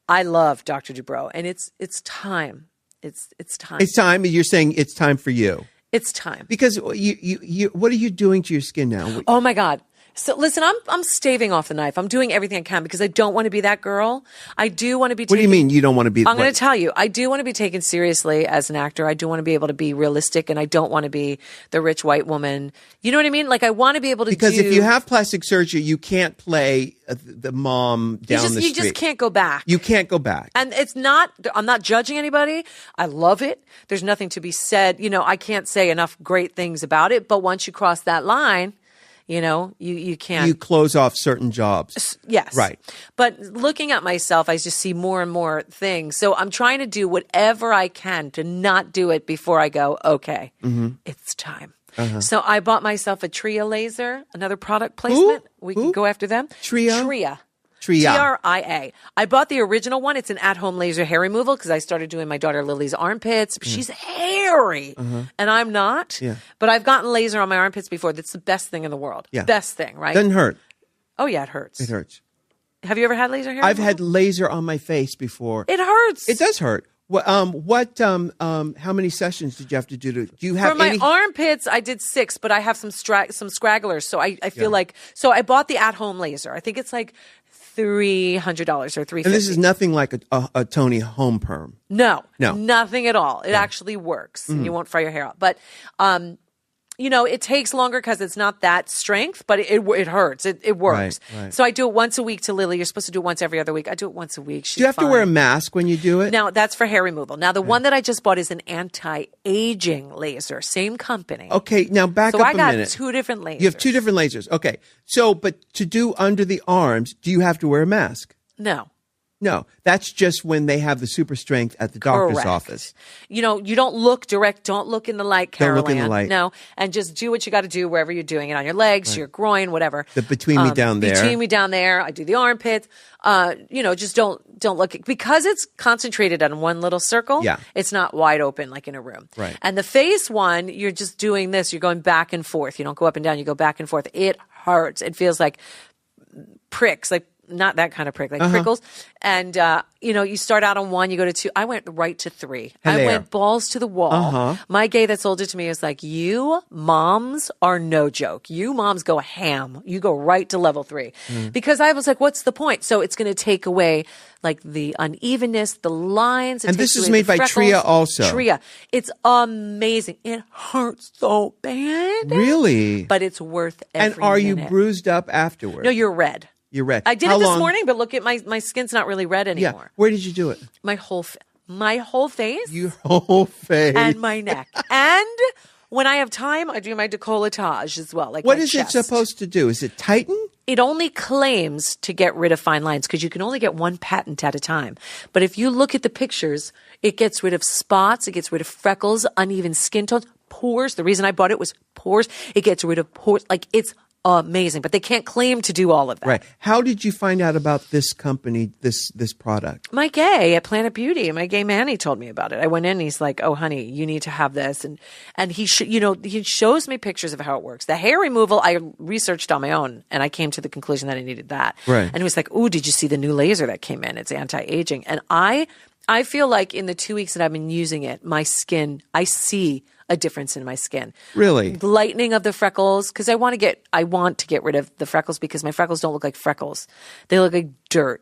[SPEAKER 2] I love Dr. Dubrow, and it's time. It's time.
[SPEAKER 1] It's time. You're saying it's time for you.
[SPEAKER 2] It's time.
[SPEAKER 1] Because you what are you doing to your skin now?
[SPEAKER 2] Oh my God. So listen, I'm staving off the knife. I'm doing everything I can because I don't want to be that girl. I do want to be.
[SPEAKER 1] What do you mean you don't want to be?
[SPEAKER 2] I'm going to tell you. I do want to be taken seriously as an actor. I do want to be able to be realistic, and I don't want to be the rich white woman. You know what I mean? Like I want to be able to.
[SPEAKER 1] Because if you have plastic surgery, you can't play the mom down the street.
[SPEAKER 2] You just can't go back.
[SPEAKER 1] You can't go back.
[SPEAKER 2] And it's not. I'm not judging anybody. I love it. There's nothing to be said. I can't say enough great things about it. But once you cross that line. You can't.
[SPEAKER 1] You close off certain jobs.
[SPEAKER 2] Yes.
[SPEAKER 1] Right.
[SPEAKER 2] But looking at myself, I just see more and more things. So I'm trying to do whatever I can to not do it before I go, okay, it's time. So I bought myself a Tria laser, another product placement. We can go after them. Tria. Tria. I bought the original one. It's an at-home laser hair removal because I started doing my daughter Lily's armpits. She's hairy, and I'm not.
[SPEAKER 1] Yeah.
[SPEAKER 2] But I've gotten laser on my armpits before. That's the best thing in the world.
[SPEAKER 1] Yeah.
[SPEAKER 2] Best thing, right?
[SPEAKER 1] Doesn't hurt.
[SPEAKER 2] Oh, yeah, it hurts.
[SPEAKER 1] It hurts.
[SPEAKER 2] Have you ever had laser hair
[SPEAKER 1] I've
[SPEAKER 2] removal?
[SPEAKER 1] had laser on my face before.
[SPEAKER 2] It hurts.
[SPEAKER 1] It does hurt. How many sessions did you have to do? Do you have
[SPEAKER 2] for my armpits? I did 6, but I have some scragglers, so I feel like I bought the at-home laser. I think it's like $300 or $350.
[SPEAKER 1] And this is nothing like a Tony home perm.
[SPEAKER 2] No, nothing at all. It actually works, and you won't fry your hair out. But it takes longer because it's not that strength, but it hurts. It works.
[SPEAKER 1] Right.
[SPEAKER 2] So I do it once a week to Lily. You're supposed to do it once every other week. I do it once a week. She's
[SPEAKER 1] do you have
[SPEAKER 2] fine.
[SPEAKER 1] to wear a mask when you do it?
[SPEAKER 2] Now, that's for hair removal. Now, the one that I just bought is an anti-aging laser. Same company.
[SPEAKER 1] Okay, now back up a minute. So I got
[SPEAKER 2] 2 different lasers.
[SPEAKER 1] You have 2 different lasers. Okay. So, but to do under the arms, do you have to wear a mask? No, that's just when they have the super strength at the doctor's office.
[SPEAKER 2] You don't look direct. Don't look in the light, Carol.
[SPEAKER 1] Don't look in the light.
[SPEAKER 2] No, and just do what you got to do wherever you're doing it, on your legs, your groin, whatever.
[SPEAKER 1] Between me down there.
[SPEAKER 2] Between me down there. I do the armpits. Just don't look. Because it's concentrated on one little circle, it's not wide open like in a room.
[SPEAKER 1] Right.
[SPEAKER 2] And the face one, you're just doing this. You're going back and forth. You don't go up and down. You go back and forth. It hurts. It feels like pricks, like not that kind of prick, like prickles. And, you start out on 1, you go to 2. I went right to 3. I went balls to the wall. My gay that's older to me is like, you moms are no joke. You moms go ham. You go right to level 3. Because I was like, what's the point? So it's going to take away like the unevenness, the lines.
[SPEAKER 1] And this is made by Tria also.
[SPEAKER 2] Tria. It's amazing. It hurts so bad.
[SPEAKER 1] Really?
[SPEAKER 2] But it's worth every
[SPEAKER 1] And are you
[SPEAKER 2] minute.
[SPEAKER 1] bruised up afterwards?
[SPEAKER 2] No, you're red.
[SPEAKER 1] You're red.
[SPEAKER 2] I did it this morning, but look at my skin's not really red anymore.
[SPEAKER 1] Yeah. Where did you do it?
[SPEAKER 2] My whole face.
[SPEAKER 1] Your whole face.
[SPEAKER 2] And my neck. And when I have time, I do my décolletage as well. Like
[SPEAKER 1] what
[SPEAKER 2] my
[SPEAKER 1] is
[SPEAKER 2] chest.
[SPEAKER 1] it supposed to do? Is it tighten?
[SPEAKER 2] It only claims to get rid of fine lines because you can only get 1 patent at a time. But if you look at the pictures, it gets rid of spots, it gets rid of freckles, uneven skin tones, pores. The reason I bought it was pores. It gets rid of pores. Like it's amazing, but they can't claim to do all of that.
[SPEAKER 1] Right. How did you find out about this company, this product?
[SPEAKER 2] My gay at Planet Beauty, my gay Manny told me about it. I went in and he's like, "Oh, honey, you need to have this." And he he shows me pictures of how it works. The hair removal, I researched on my own and I came to the conclusion that I needed that.
[SPEAKER 1] Right.
[SPEAKER 2] And he was like, "Ooh, did you see the new laser that came in? It's anti-aging." And I feel like in the 2 weeks that I've been using it, my skin, I see a difference in my skin.
[SPEAKER 1] Really?
[SPEAKER 2] Lightening of the freckles, because I want to get rid of the freckles because my freckles don't look like freckles. They look like dirt.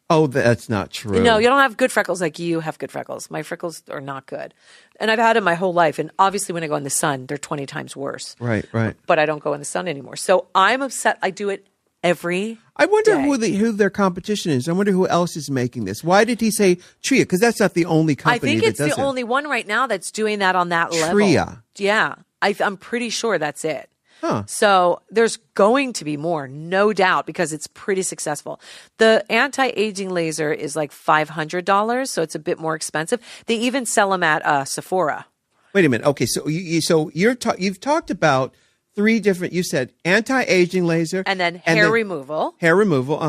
[SPEAKER 1] Oh, that's not true.
[SPEAKER 2] No, you don't have good freckles like you have good freckles. My freckles are not good. And I've had them my whole life. And obviously when I go in the sun, they're 20 times worse.
[SPEAKER 1] Right.
[SPEAKER 2] But I don't go in the sun anymore. So I'm upset. I do it every
[SPEAKER 1] I wonder
[SPEAKER 2] day.
[SPEAKER 1] who their competition is. I wonder who else is making this. Why did he say Tria? Because that's not the only company
[SPEAKER 2] I think
[SPEAKER 1] that
[SPEAKER 2] it's
[SPEAKER 1] does
[SPEAKER 2] the only one right now that's doing that on that level.
[SPEAKER 1] Tria.
[SPEAKER 2] Yeah. I'm pretty sure that's it.
[SPEAKER 1] Huh.
[SPEAKER 2] So there's going to be more, no doubt, because it's pretty successful. The anti-aging laser is like $500, so it's a bit more expensive. They even sell them at Sephora.
[SPEAKER 1] Wait a minute. Okay, so you've talked about three different. You said anti-aging laser,
[SPEAKER 2] And then hair removal.
[SPEAKER 1] hair removal.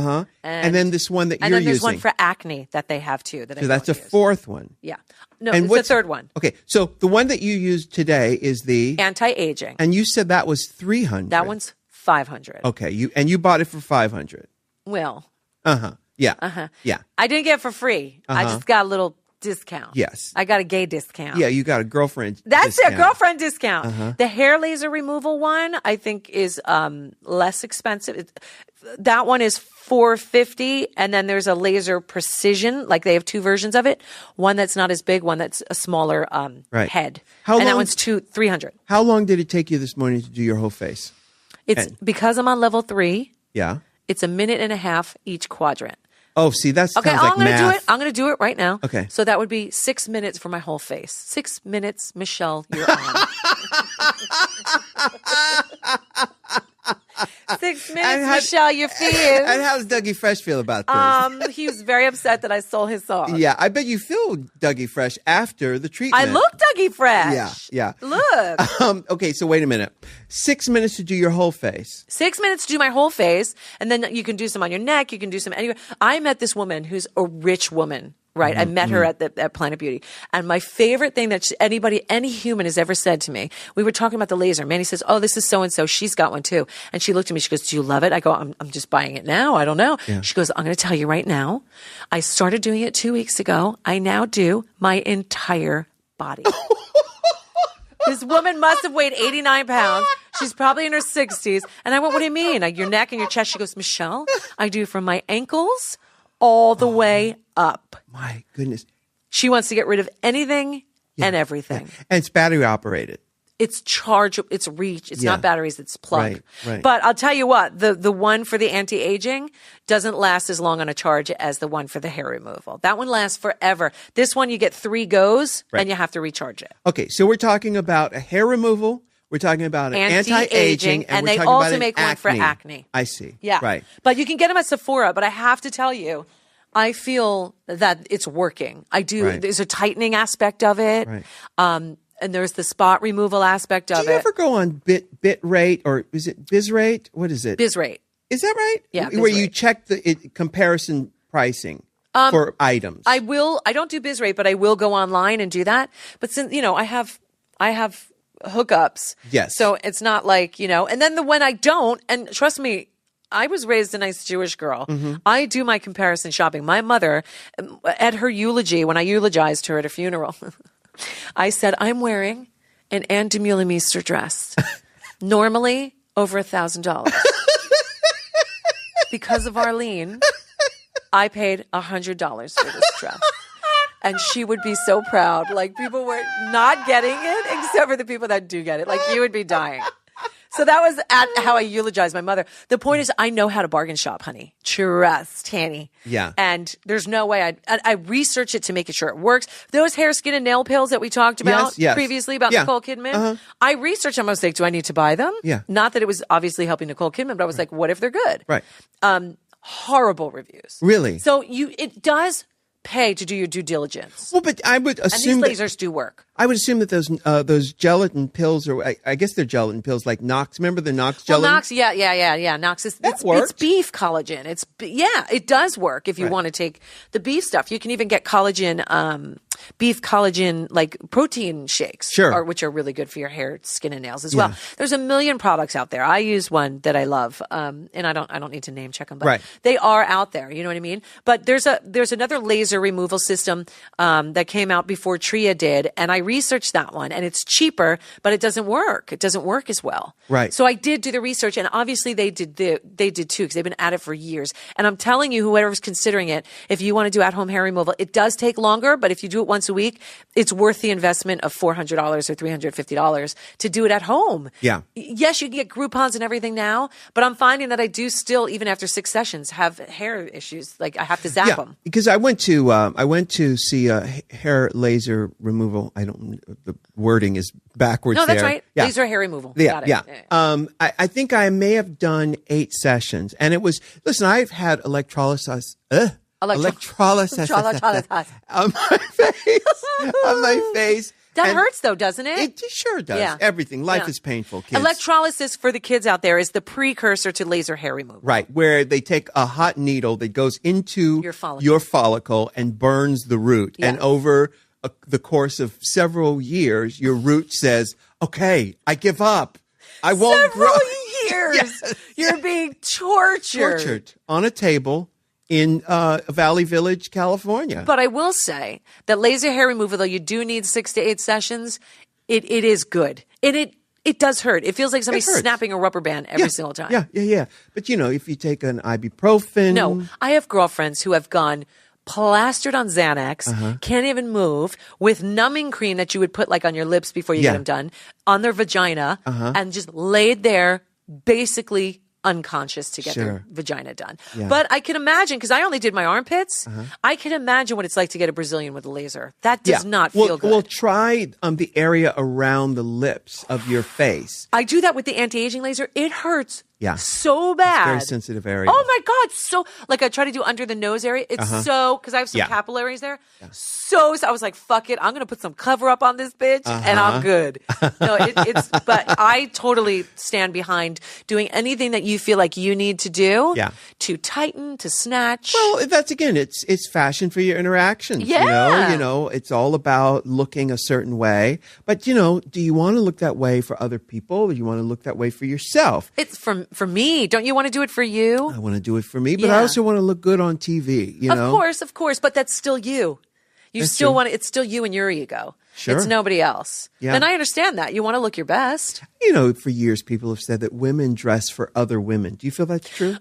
[SPEAKER 1] And then this one that
[SPEAKER 2] And
[SPEAKER 1] you're
[SPEAKER 2] then there's
[SPEAKER 1] using.
[SPEAKER 2] one for acne that they have too.
[SPEAKER 1] So that's a fourth one.
[SPEAKER 2] Yeah. No,
[SPEAKER 1] And
[SPEAKER 2] it's the
[SPEAKER 1] what's
[SPEAKER 2] third one.
[SPEAKER 1] Okay, so the one that you used today is the
[SPEAKER 2] Anti-aging.
[SPEAKER 1] and you said that was 300.
[SPEAKER 2] That one's 500.
[SPEAKER 1] Okay. You bought it for 500.
[SPEAKER 2] Well,
[SPEAKER 1] Yeah. Yeah.
[SPEAKER 2] I didn't get it for free. I just got a little discount.
[SPEAKER 1] Yes.
[SPEAKER 2] I got a gay discount.
[SPEAKER 1] Yeah. You got a girlfriend.
[SPEAKER 2] That's
[SPEAKER 1] discount.
[SPEAKER 2] it, girlfriend discount. The hair laser removal one, I think, is less expensive. That one is $450, and then there's a laser precision. Like they have two versions of it. One that's not as big, one that's a smaller
[SPEAKER 1] Right.
[SPEAKER 2] head.
[SPEAKER 1] How
[SPEAKER 2] and that
[SPEAKER 1] long-
[SPEAKER 2] one's $300.
[SPEAKER 1] How long did it take you this morning to do your whole face?
[SPEAKER 2] It's because I'm on level 3.
[SPEAKER 1] Yeah.
[SPEAKER 2] It's a minute and a half each quadrant.
[SPEAKER 1] Oh, see, that sounds
[SPEAKER 2] Okay,
[SPEAKER 1] like
[SPEAKER 2] I'm going to
[SPEAKER 1] math.
[SPEAKER 2] do it. I'm going to do it right now.
[SPEAKER 1] Okay.
[SPEAKER 2] So that would be 6 minutes for my whole face. 6 minutes, Michelle, you're on. 6 minutes, Michelle, your fee is.
[SPEAKER 1] And how's Dougie Fresh feel about this?
[SPEAKER 2] He was very upset that I stole his song.
[SPEAKER 1] Yeah, I bet you feel Dougie Fresh after the treatment.
[SPEAKER 2] I look Dougie Fresh.
[SPEAKER 1] Yeah.
[SPEAKER 2] Look.
[SPEAKER 1] Okay, so wait a minute. 6 minutes to do your whole face.
[SPEAKER 2] 6 minutes to do my whole face, and then you can do some on your neck. You can do some anywhere. I met this woman who's a rich woman. Right. I met her at Planet Beauty. And my favorite thing that any human has ever said to me, we were talking about the laser. Manny says, "Oh, this is so-and-so. She's got one too." And she looked at me. She goes, "Do you love it?" I go, I'm just buying it now. I don't know.
[SPEAKER 1] Yeah.
[SPEAKER 2] She goes, "I'm going to tell you right now. I started doing it 2 weeks ago. I now do my entire body." This woman must have weighed 89 pounds. She's probably in her 60s. And I went, "What do you mean? Like your neck and your chest?" She goes, "Michelle, I do from my ankles all the way up."
[SPEAKER 1] My goodness.
[SPEAKER 2] She wants to get rid of anything and everything.
[SPEAKER 1] And it's battery operated.
[SPEAKER 2] It's charge, it's reach. It's not batteries, it's plug.
[SPEAKER 1] Right.
[SPEAKER 2] But I'll tell you what, the one for the anti-aging doesn't last as long on a charge as the one for the hair removal. That one lasts forever. This one, you get 3 goes and you have to recharge it.
[SPEAKER 1] Okay, so we're talking about a hair removal. We're talking about an anti-aging.
[SPEAKER 2] And
[SPEAKER 1] we're
[SPEAKER 2] they
[SPEAKER 1] talking
[SPEAKER 2] also
[SPEAKER 1] about
[SPEAKER 2] make one for acne.
[SPEAKER 1] I see.
[SPEAKER 2] Yeah.
[SPEAKER 1] Right.
[SPEAKER 2] But you can get them at Sephora. But I have to tell you, I feel that it's working. I do.
[SPEAKER 1] Right.
[SPEAKER 2] There's a tightening aspect of it.
[SPEAKER 1] Right.
[SPEAKER 2] And there's the spot removal aspect of
[SPEAKER 1] Do you
[SPEAKER 2] it.
[SPEAKER 1] ever go on bit rate or is it biz rate? What is it?
[SPEAKER 2] Biz rate.
[SPEAKER 1] Is that right?
[SPEAKER 2] Yeah,
[SPEAKER 1] Where you
[SPEAKER 2] Bizrate.
[SPEAKER 1] check the comparison pricing for items.
[SPEAKER 2] I don't do biz rate, but I will go online and do that. But since, I have hookups.
[SPEAKER 1] Yes.
[SPEAKER 2] So it's not like, and then when I don't, and trust me, I was raised a nice Jewish girl.
[SPEAKER 1] Mm-hmm.
[SPEAKER 2] I do my comparison shopping. My mother, at her eulogy, when I eulogized her at a funeral, I said, "I'm wearing an Ann Demeulemeester dress. Normally over $1,000. Because of Arlene, I paid $100 for this dress." And she would be so proud. Like, people were not getting it, except for the people that do get it. Like, you would be dying. So that was how I eulogized my mother. The point is, I know how to bargain shop, honey. Trust, honey.
[SPEAKER 1] Yeah.
[SPEAKER 2] And there's no way I research it to make sure it works. Those hair, skin, and nail pills that we talked about
[SPEAKER 1] Yes.
[SPEAKER 2] previously about
[SPEAKER 1] Yeah.
[SPEAKER 2] Nicole Kidman, I researched them. I was like, do I need to buy them?
[SPEAKER 1] Yeah.
[SPEAKER 2] Not that it was obviously helping Nicole Kidman, but I was like, what if they're good?
[SPEAKER 1] Right.
[SPEAKER 2] Horrible reviews.
[SPEAKER 1] Really?
[SPEAKER 2] So it does pay to do your due diligence.
[SPEAKER 1] Well, but I would assume
[SPEAKER 2] and these lasers do work.
[SPEAKER 1] I would assume that those gelatin pills, or I guess they're gelatin pills, like Nox. Remember the Nox gelatin?
[SPEAKER 2] Well, Nox, yeah. Nox is it's beef collagen. It does work if you want to take the beef stuff. You can even get collagen, beef collagen like protein shakes, which are really good for your hair, skin, and nails as well. There's a million products out there. I use one that I love, and I don't need to name check them, but they are out there. You know what I mean? But there's another laser removal system that came out before Tria did, and I researched that one, and it's cheaper, but it doesn't work. It doesn't work as well.
[SPEAKER 1] Right.
[SPEAKER 2] So I did do the research, and obviously they did too, because they've been at it for years. And I'm telling you, whoever's considering it, if you want to do at-home hair removal, it does take longer, but if you do it once a week, it's worth the investment of $400 or $350 to do it at home.
[SPEAKER 1] Yeah.
[SPEAKER 2] Yes, you can get Groupons and everything now, but I'm finding that I do still, even after 6 sessions, have hair issues. Like I have to zap them.
[SPEAKER 1] Because I went to see a hair laser removal. The wording is backwards.
[SPEAKER 2] No, that's
[SPEAKER 1] there.
[SPEAKER 2] right.
[SPEAKER 1] Yeah.
[SPEAKER 2] Laser hair removal.
[SPEAKER 1] Yeah,
[SPEAKER 2] Got it.
[SPEAKER 1] Yeah. I think I may have done 8 sessions, and it was. Listen, I've had electrolysis. Electrolysis on my face. On my face.
[SPEAKER 2] That hurts, though, doesn't it?
[SPEAKER 1] It sure does. Yeah. Everything. Life is painful, kids.
[SPEAKER 2] Electrolysis, for the kids out there, is the precursor to laser hair removal.
[SPEAKER 1] Right, where they take a hot needle that goes into your follicle and burns the root. Yeah. And over the course of several years, your root says, okay, I give up. I won't grow.
[SPEAKER 2] Several years. Yes. You're being tortured.
[SPEAKER 1] Tortured on a table in Valley Village, California.
[SPEAKER 2] But I will say that laser hair removal, though you do need 6 to 8 sessions, it is good. And it does hurt. It feels like somebody's snapping a rubber band every single time.
[SPEAKER 1] Yeah. But, if you take an ibuprofen.
[SPEAKER 2] No, I have girlfriends who have gone plastered on Xanax, can't even move, with numbing cream that you would put like on your lips before you get them done, on their vagina, and just laid there basically unconscious to get their vagina done. Yeah. But I can imagine, because I only did my armpits, I can imagine what it's like to get a Brazilian with a laser. That does not feel good.
[SPEAKER 1] Well, try the area around the lips of your face.
[SPEAKER 2] I do that with the anti-aging laser. It hurts so bad.
[SPEAKER 1] It's very sensitive area.
[SPEAKER 2] Oh my God. So, like I try to do under the nose area. It's so, because I have some capillaries there. Yeah. So I was like, fuck it. I'm going to put some cover up on this bitch and I'm good. No, but I totally stand behind doing anything that you feel like you need to do to tighten, to snatch.
[SPEAKER 1] Well, that's again, it's fashion for your interactions.
[SPEAKER 2] Yeah.
[SPEAKER 1] It's all about looking a certain way. But, do you want to look that way for other people, or do you want to look that way for yourself?
[SPEAKER 2] It's for me. Don't you want to do it for you?
[SPEAKER 1] I want to do it for me, but I also want to look good on TV,
[SPEAKER 2] Of course, but that's still you. It's still you and your ego.
[SPEAKER 1] Sure.
[SPEAKER 2] It's nobody else. Yeah. And I understand that. You want to look your best.
[SPEAKER 1] For years people have said that women dress for other women. Do you feel that's true?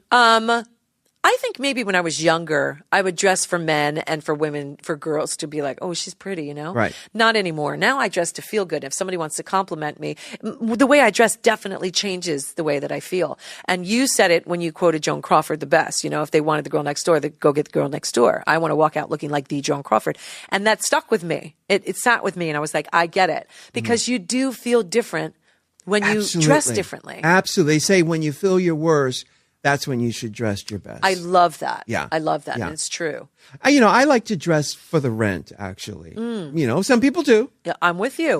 [SPEAKER 2] I think maybe when I was younger, I would dress for men and for women, for girls to be like, oh, she's pretty,
[SPEAKER 1] Right.
[SPEAKER 2] Not anymore. Now I dress to feel good. If somebody wants to compliment me, the way I dress definitely changes the way that I feel. And you said it when you quoted Joan Crawford the best. If they wanted the girl next door, they'd go get the girl next door. I want to walk out looking like the Joan Crawford. And that stuck with me. It sat with me, and I was like, I get it. Because you do feel different when you dress differently.
[SPEAKER 1] Absolutely. They say when you feel your worst, that's when you should dress your best.
[SPEAKER 2] I love that.
[SPEAKER 1] Yeah.
[SPEAKER 2] I love that.
[SPEAKER 1] Yeah.
[SPEAKER 2] And it's true.
[SPEAKER 1] I like to dress for the rent, actually. Some people do.
[SPEAKER 2] Yeah, I'm with you.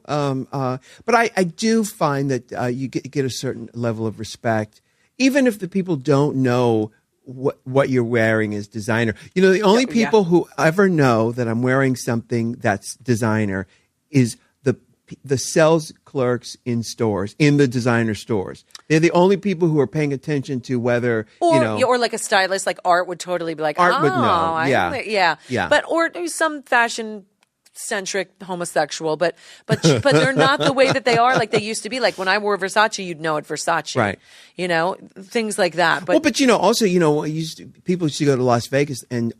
[SPEAKER 1] But I do find that you get a certain level of respect, even if the people don't know what you're wearing is designer. The only people who ever know that I'm wearing something that's designer is the sales clerks in stores, in the designer stores. They're the only people who are paying attention to whether,
[SPEAKER 2] or like a stylist, like Art would totally be like,
[SPEAKER 1] Art would know.
[SPEAKER 2] Yeah. But, or some fashion centric homosexual, but they're not the way that they are like they used to be. Like when I wore Versace, you'd know it Versace.
[SPEAKER 1] Right.
[SPEAKER 2] Things like that. But
[SPEAKER 1] also, people used to go to Las Vegas and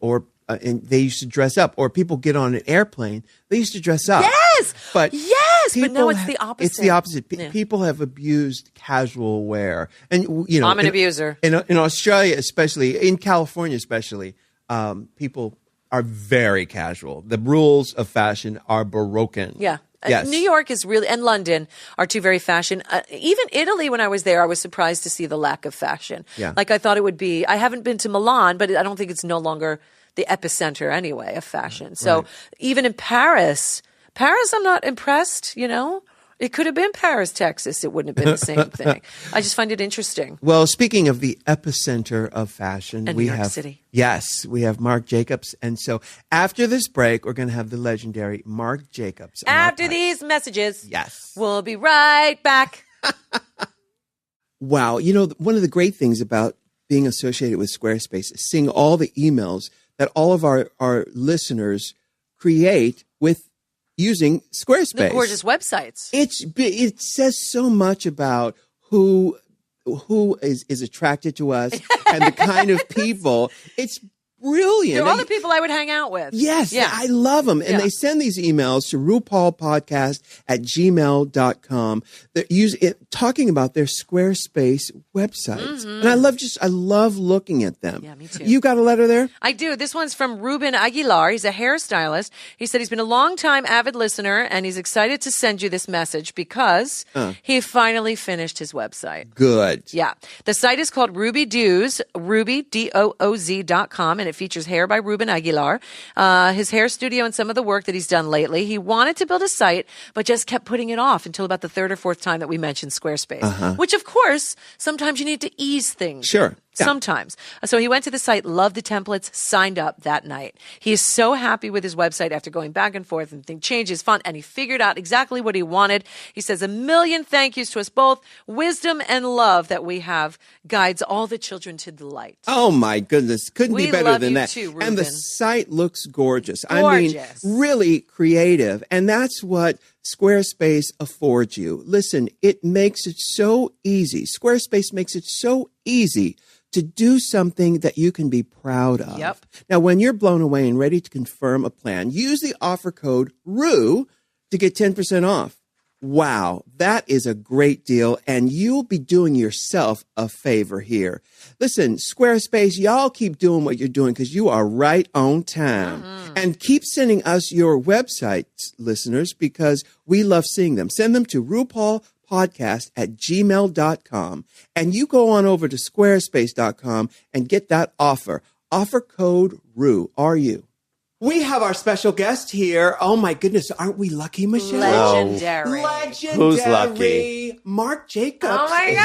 [SPEAKER 1] they used to dress up, or people get on an airplane, they used to dress up.
[SPEAKER 2] Yes.
[SPEAKER 1] But
[SPEAKER 2] now it's the opposite.
[SPEAKER 1] It's the opposite. People have abused casual wear. And,
[SPEAKER 2] I'm an abuser.
[SPEAKER 1] In Australia, especially, in California, especially, people are very casual. The rules of fashion are broken.
[SPEAKER 2] Yeah.
[SPEAKER 1] Yes.
[SPEAKER 2] New York is really, and London are two very fashion. Even Italy, when I was there, I was surprised to see the lack of fashion.
[SPEAKER 1] Yeah.
[SPEAKER 2] Like I thought it would be. I haven't been to Milan, but I don't think it's no longer the epicenter anyway of fashion. So even in Paris, I'm not impressed, you know? It could have been Paris, Texas. It wouldn't have been the same thing. I just find it interesting.
[SPEAKER 1] Well, speaking of the epicenter of fashion,
[SPEAKER 2] And
[SPEAKER 1] we
[SPEAKER 2] New York
[SPEAKER 1] have
[SPEAKER 2] City.
[SPEAKER 1] Yes, we have Marc Jacobs, and so after this break, we're going to have the legendary Marc Jacobs.
[SPEAKER 2] After these messages,
[SPEAKER 1] yes,
[SPEAKER 2] we'll be right back.
[SPEAKER 1] Wow, you know, one of the great things about being associated with Squarespace is seeing all the emails that all of our listeners create with using Squarespace.
[SPEAKER 2] The gorgeous websites.
[SPEAKER 1] It says so much about who is attracted to us and the kind of people. It's brilliant.
[SPEAKER 2] They're all the people I would hang out with.
[SPEAKER 1] Yes,
[SPEAKER 2] Yeah.
[SPEAKER 1] I love them. And they send these emails to RuPaulPodcast@gmail.com. They're talking about their Squarespace websites. And I love looking at them.
[SPEAKER 2] Yeah, me too.
[SPEAKER 1] You got a letter there?
[SPEAKER 2] I do. This one's from Ruben Aguilar. He's a hairstylist. He said he's been a long-time avid listener, and he's excited to send you this message because he finally finished his website.
[SPEAKER 1] Good.
[SPEAKER 2] Yeah. The site is called Ruby Dooz, RubyDooz.com, and it features hair by Ruben Aguilar, his hair studio, and some of the work that he's done lately. He wanted to build a site, but just kept putting it off until about the third or fourth time that we mentioned Squarespace, which, of course, sometimes you need to ease things.
[SPEAKER 1] Sure. Yeah.
[SPEAKER 2] Sometimes. So he went to the site, loved the templates, signed up that night. He is so happy with his website after going back and forth and changed his font, and he figured out exactly what he wanted. He says, a million thank yous to us both. Wisdom and love that we have guides all the children to delight.
[SPEAKER 1] Oh, my goodness. Couldn't be better
[SPEAKER 2] love
[SPEAKER 1] than
[SPEAKER 2] you
[SPEAKER 1] that.
[SPEAKER 2] too,
[SPEAKER 1] And the
[SPEAKER 2] Ruben.
[SPEAKER 1] site looks gorgeous. I
[SPEAKER 2] Gorgeous.
[SPEAKER 1] mean, really creative. And that's what Squarespace affords you. Listen, it makes it so easy. Squarespace makes it so easy to do something that you can be proud of.
[SPEAKER 2] Yep.
[SPEAKER 1] Now, when you're blown away and ready to confirm a plan, use the offer code RU to get 10% off. Wow, that is a great deal, and you'll be doing yourself a favor here. Listen, Squarespace, y'all keep doing what you're doing because you are right on time. And keep sending us your websites, listeners, because we love seeing them. Send them to RuPaulPodcast@gmail.com, and you go on over to squarespace.com and get that offer. Offer code RU, R-U. We have our special guest here. Oh, my goodness. Aren't we lucky, Michelle?
[SPEAKER 2] Legendary.
[SPEAKER 1] Legendary.
[SPEAKER 3] Who's lucky?
[SPEAKER 1] Marc Jacobs.
[SPEAKER 2] Oh, my
[SPEAKER 1] is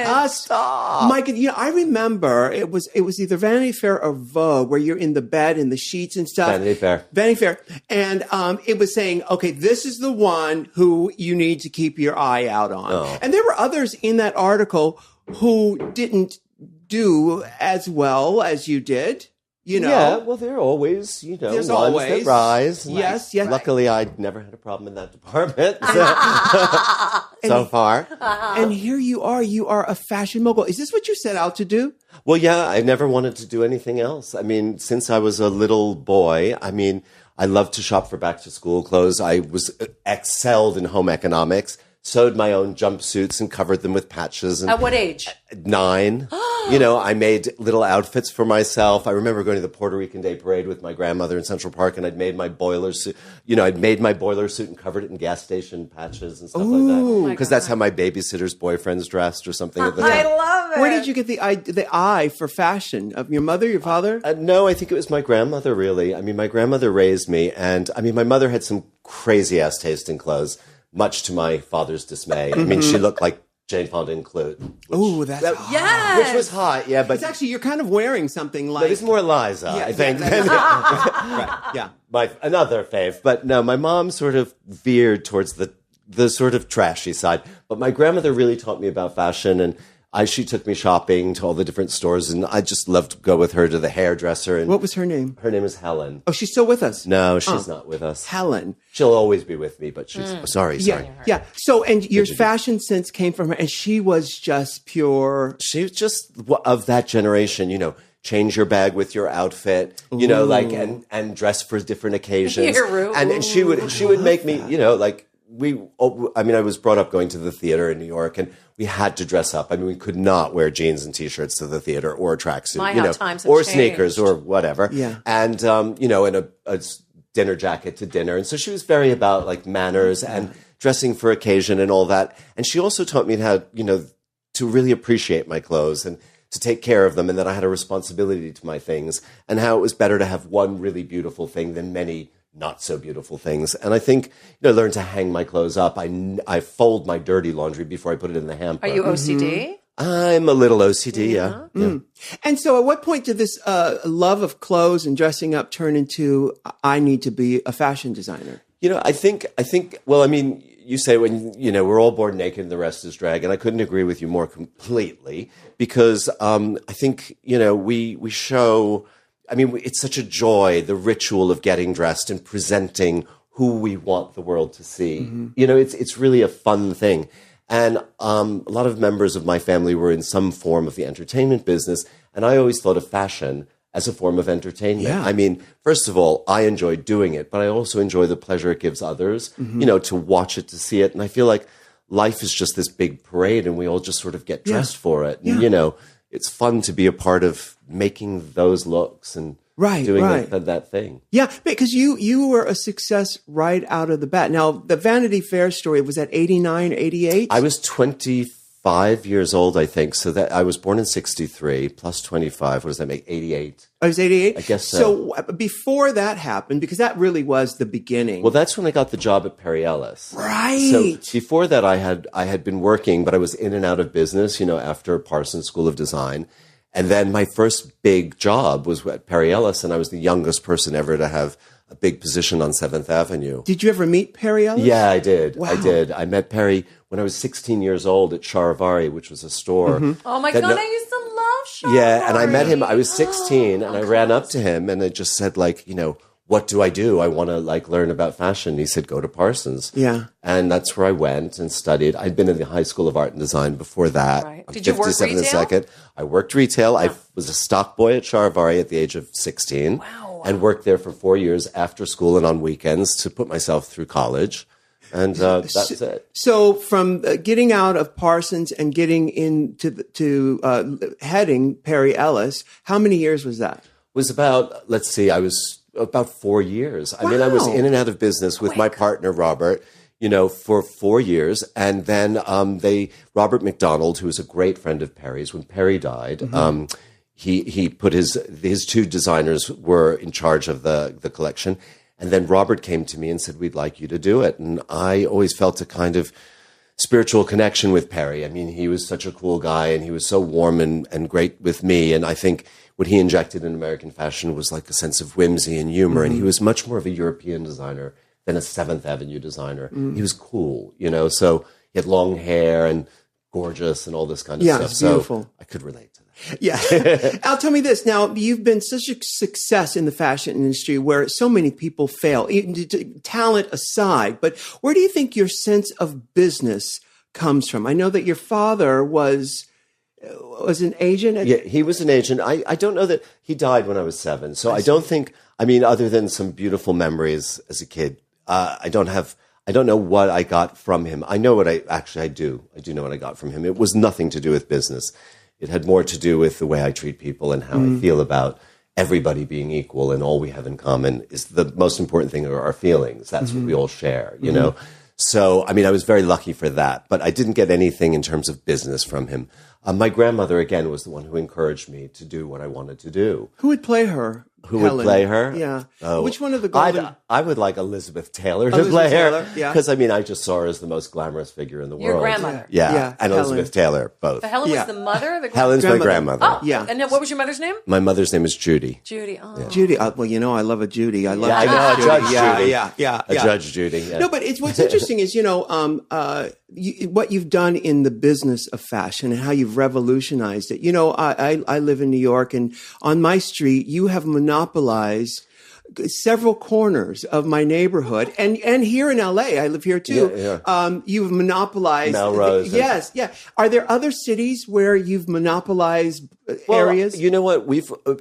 [SPEAKER 2] God.
[SPEAKER 1] Stop. Mike, you know, I remember it was either Vanity Fair or Vogue where you're in the bed in the sheets and stuff.
[SPEAKER 3] Vanity Fair.
[SPEAKER 1] Vanity Fair. And it was saying, okay, this is the one who you need to keep your eye out on.
[SPEAKER 3] Oh.
[SPEAKER 1] And there were others in that article who didn't do as well as you did. You know,
[SPEAKER 3] Yeah, well, there are always,
[SPEAKER 1] There's
[SPEAKER 3] ones
[SPEAKER 1] always.
[SPEAKER 3] that rise.
[SPEAKER 1] Yes, yes.
[SPEAKER 3] Luckily, I never had a problem in that department so far.
[SPEAKER 1] and here you are. You are a fashion mogul. Is this what you set out to do?
[SPEAKER 3] Well, yeah, I never wanted to do anything else. I mean, since I was a little boy, I loved to shop for back to school clothes. I was excelled in home economics, sewed my own jumpsuits and covered them with patches. And
[SPEAKER 2] At what age?
[SPEAKER 3] 9. I made little outfits for myself. I remember going to the Puerto Rican Day Parade with my grandmother in Central Park, and I'd made my boiler suit. I'd made my boiler suit and covered it in gas station patches and stuff like that. Because that's how my babysitter's boyfriends dressed or something at the time.
[SPEAKER 2] I love it.
[SPEAKER 1] Where did you get the eye for fashion? Of your mother, your father?
[SPEAKER 3] No, I think it was my grandmother, really. I mean, my grandmother raised me, and my mother had some crazy-ass taste in clothes, much to my father's dismay. I mean, she looked like Jane Fonda in Clute.
[SPEAKER 1] Oh, that's hot.
[SPEAKER 2] Yes.
[SPEAKER 3] Which was hot, yeah, but
[SPEAKER 1] It's actually, you're kind of wearing something like...
[SPEAKER 3] but it's more Liza, I think.
[SPEAKER 1] Right, yeah.
[SPEAKER 3] Another fave. But no, my mom sort of veered towards the sort of trashy side. But my grandmother really taught me about fashion, and she took me shopping to all the different stores, and I just loved to go with her to the hairdresser. And
[SPEAKER 1] What was her name?
[SPEAKER 3] her name is Helen.
[SPEAKER 1] Oh, she's still with us.
[SPEAKER 3] No, she's not with us.
[SPEAKER 1] Helen.
[SPEAKER 3] She'll always be with me, but she's sorry.
[SPEAKER 1] Yeah. So, and your fashion sense came from her, and she was just pure...
[SPEAKER 3] She was just of that generation, change your bag with your outfit, and dress for different occasions.
[SPEAKER 2] Here, Ru.
[SPEAKER 3] And she would make me, I was brought up going to the theater in New York, and we had to dress up. I mean, we could not wear jeans and t-shirts to the theater or a tracksuit,
[SPEAKER 2] How times have
[SPEAKER 3] or
[SPEAKER 2] changed.
[SPEAKER 3] sneakers or whatever.
[SPEAKER 1] Yeah.
[SPEAKER 3] And, in a dinner jacket to dinner. And so she was very about like manners and dressing for occasion and all that. And she also taught me how, to really appreciate my clothes and to take care of them and that I had a responsibility to my things and how it was better to have one really beautiful thing than many not so beautiful things. And I think, I learned to hang my clothes up. I fold my dirty laundry before I put it in the hamper.
[SPEAKER 2] Are you OCD?
[SPEAKER 3] I'm a little OCD, yeah.
[SPEAKER 1] And so at what point did this love of clothes and dressing up turn into, I need to be a fashion designer?
[SPEAKER 3] I think, well, I mean, you say when, we're all born naked and the rest is drag. And I couldn't agree with you more completely because I think, we show, I mean, it's such a joy, the ritual of getting dressed and presenting who we want the world to see. It's really a fun thing. And a lot of members of my family were in some form of the entertainment business. And I always thought of fashion as a form of entertainment.
[SPEAKER 1] Yeah.
[SPEAKER 3] I mean, first of all, I enjoy doing it, but I also enjoy the pleasure it gives others, to watch it, to see it. And I feel like life is just this big parade and we all just sort of get dressed for it. And, it's fun to be a part of making those looks and doing that thing.
[SPEAKER 1] Yeah, because you were a success right out of the bat. Now, the Vanity Fair story, was that 89, 88?
[SPEAKER 3] I was 25 years old, I think. So that I was born in 63 plus 25. What does that make? 88.
[SPEAKER 1] I was 88?
[SPEAKER 3] I guess so.
[SPEAKER 1] So before that happened, because that really was the beginning.
[SPEAKER 3] Well, that's when I got the job at Perry Ellis.
[SPEAKER 1] Right.
[SPEAKER 3] So before that, I had been working, but I was in and out of business, after Parson School of Design. And then my first big job was at Perry Ellis, and I was the youngest person ever to have a big position on 7th Avenue.
[SPEAKER 1] Did you ever meet Perry Ellis?
[SPEAKER 3] Yeah, I did.
[SPEAKER 1] Wow.
[SPEAKER 3] I did. I met Perry when I was 16 years old at Charivari, which was a store.
[SPEAKER 2] Oh my God, I used to love Charivari.
[SPEAKER 3] Yeah, and I met him. I was 16, and I ran up to him, and I just said, what do? I want to learn about fashion. He said, go to Parsons.
[SPEAKER 1] Yeah.
[SPEAKER 3] And that's where I went and studied. I'd been in the High School of Art and Design before that.
[SPEAKER 2] Right.
[SPEAKER 3] I'm
[SPEAKER 2] Did you work
[SPEAKER 3] 57
[SPEAKER 2] retail?
[SPEAKER 3] Second. I worked retail. I was a stock boy at Charivari at the age of 16.
[SPEAKER 2] Wow.
[SPEAKER 3] And worked there for 4 years after school and on weekends to put myself through college. And that's it.
[SPEAKER 1] So from getting out of Parsons and getting into heading Perry Ellis, how many years was that?
[SPEAKER 3] Was about, I was about 4 years. I mean, I was in and out of business with my partner, Robert, for 4 years. And then Robert McDonald, who was a great friend of Perry's, when Perry died, he put his two designers were in charge of the collection. And then Robert came to me and said, we'd like you to do it. And I always felt a kind of spiritual connection with Perry. I mean, he was such a cool guy and he was so warm and great with me. And I think what he injected in American fashion was like a sense of whimsy and humor. And he was much more of a European designer than a 7th Avenue designer. He was cool, so he had long hair and gorgeous and all this kind of stuff.
[SPEAKER 1] It's beautiful.
[SPEAKER 3] So I could relate to that.
[SPEAKER 1] Yeah. Al, tell me this. Now, you've been such a success in the fashion industry where so many people fail, talent aside. But where do you think your sense of business comes from? I know that your father was an agent.
[SPEAKER 3] Yeah, he was an agent. I don't know that he died when I was 7. So I don't think, other than some beautiful memories as a kid, I don't know what I got from him. I know what I do. I do know what I got from him. It was nothing to do with business. It had more to do with the way I treat people and how I feel about everybody being equal, and all we have in common is the most important thing are our feelings. That's what we all share, you know? So, I was very lucky for that, but I didn't get anything in terms of business from him. My grandmother, again, was the one who encouraged me to do what I wanted to do.
[SPEAKER 1] Who would play her?
[SPEAKER 3] Who
[SPEAKER 1] Helen?
[SPEAKER 3] would play her?
[SPEAKER 1] Yeah.
[SPEAKER 3] Oh,
[SPEAKER 1] Which one of the golden...
[SPEAKER 3] I would like Elizabeth Taylor to
[SPEAKER 1] Elizabeth
[SPEAKER 3] play
[SPEAKER 1] Taylor,
[SPEAKER 3] her.
[SPEAKER 1] yeah.
[SPEAKER 3] Because, I just saw her as the most glamorous figure in the
[SPEAKER 2] Your
[SPEAKER 3] world.
[SPEAKER 2] grandmother.
[SPEAKER 3] Yeah. And
[SPEAKER 1] Helen.
[SPEAKER 3] Elizabeth Taylor, both.
[SPEAKER 2] But Helen
[SPEAKER 1] Yeah.
[SPEAKER 2] was the mother or the
[SPEAKER 3] Helen's my grandmother.
[SPEAKER 2] Oh,
[SPEAKER 1] Yeah.
[SPEAKER 2] And then what was your mother's name?
[SPEAKER 3] My mother's name is Judy.
[SPEAKER 2] Judy. Oh.
[SPEAKER 1] Judy. Well, I love a Judy. I love
[SPEAKER 3] Yeah, I know, a
[SPEAKER 1] Judy.
[SPEAKER 3] Judge Judy.
[SPEAKER 1] Yeah.
[SPEAKER 3] A Judge Judy. Yeah.
[SPEAKER 1] No, but what's interesting is, what you've done in the business of fashion and how you've revolutionized it. I live in New York, and on my street, you have monopolized several corners of my neighborhood, and here in LA, I live here too.
[SPEAKER 3] Yeah.
[SPEAKER 1] You've monopolized
[SPEAKER 3] Melrose.
[SPEAKER 1] Yes, yeah. Are there other cities where you've monopolized areas?
[SPEAKER 3] You know what?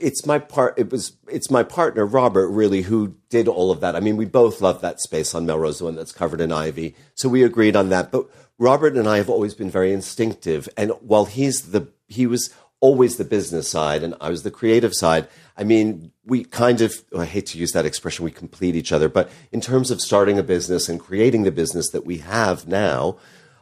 [SPEAKER 3] It's my partner Robert really who did all of that. We both love that space on Melrose, the one that's covered in ivy. So we agreed on that. But Robert and I have always been very instinctive, and while he was always the business side and I was the creative side. We kind of, I hate to use that expression, we complete each other, but in terms of starting a business and creating the business that we have now,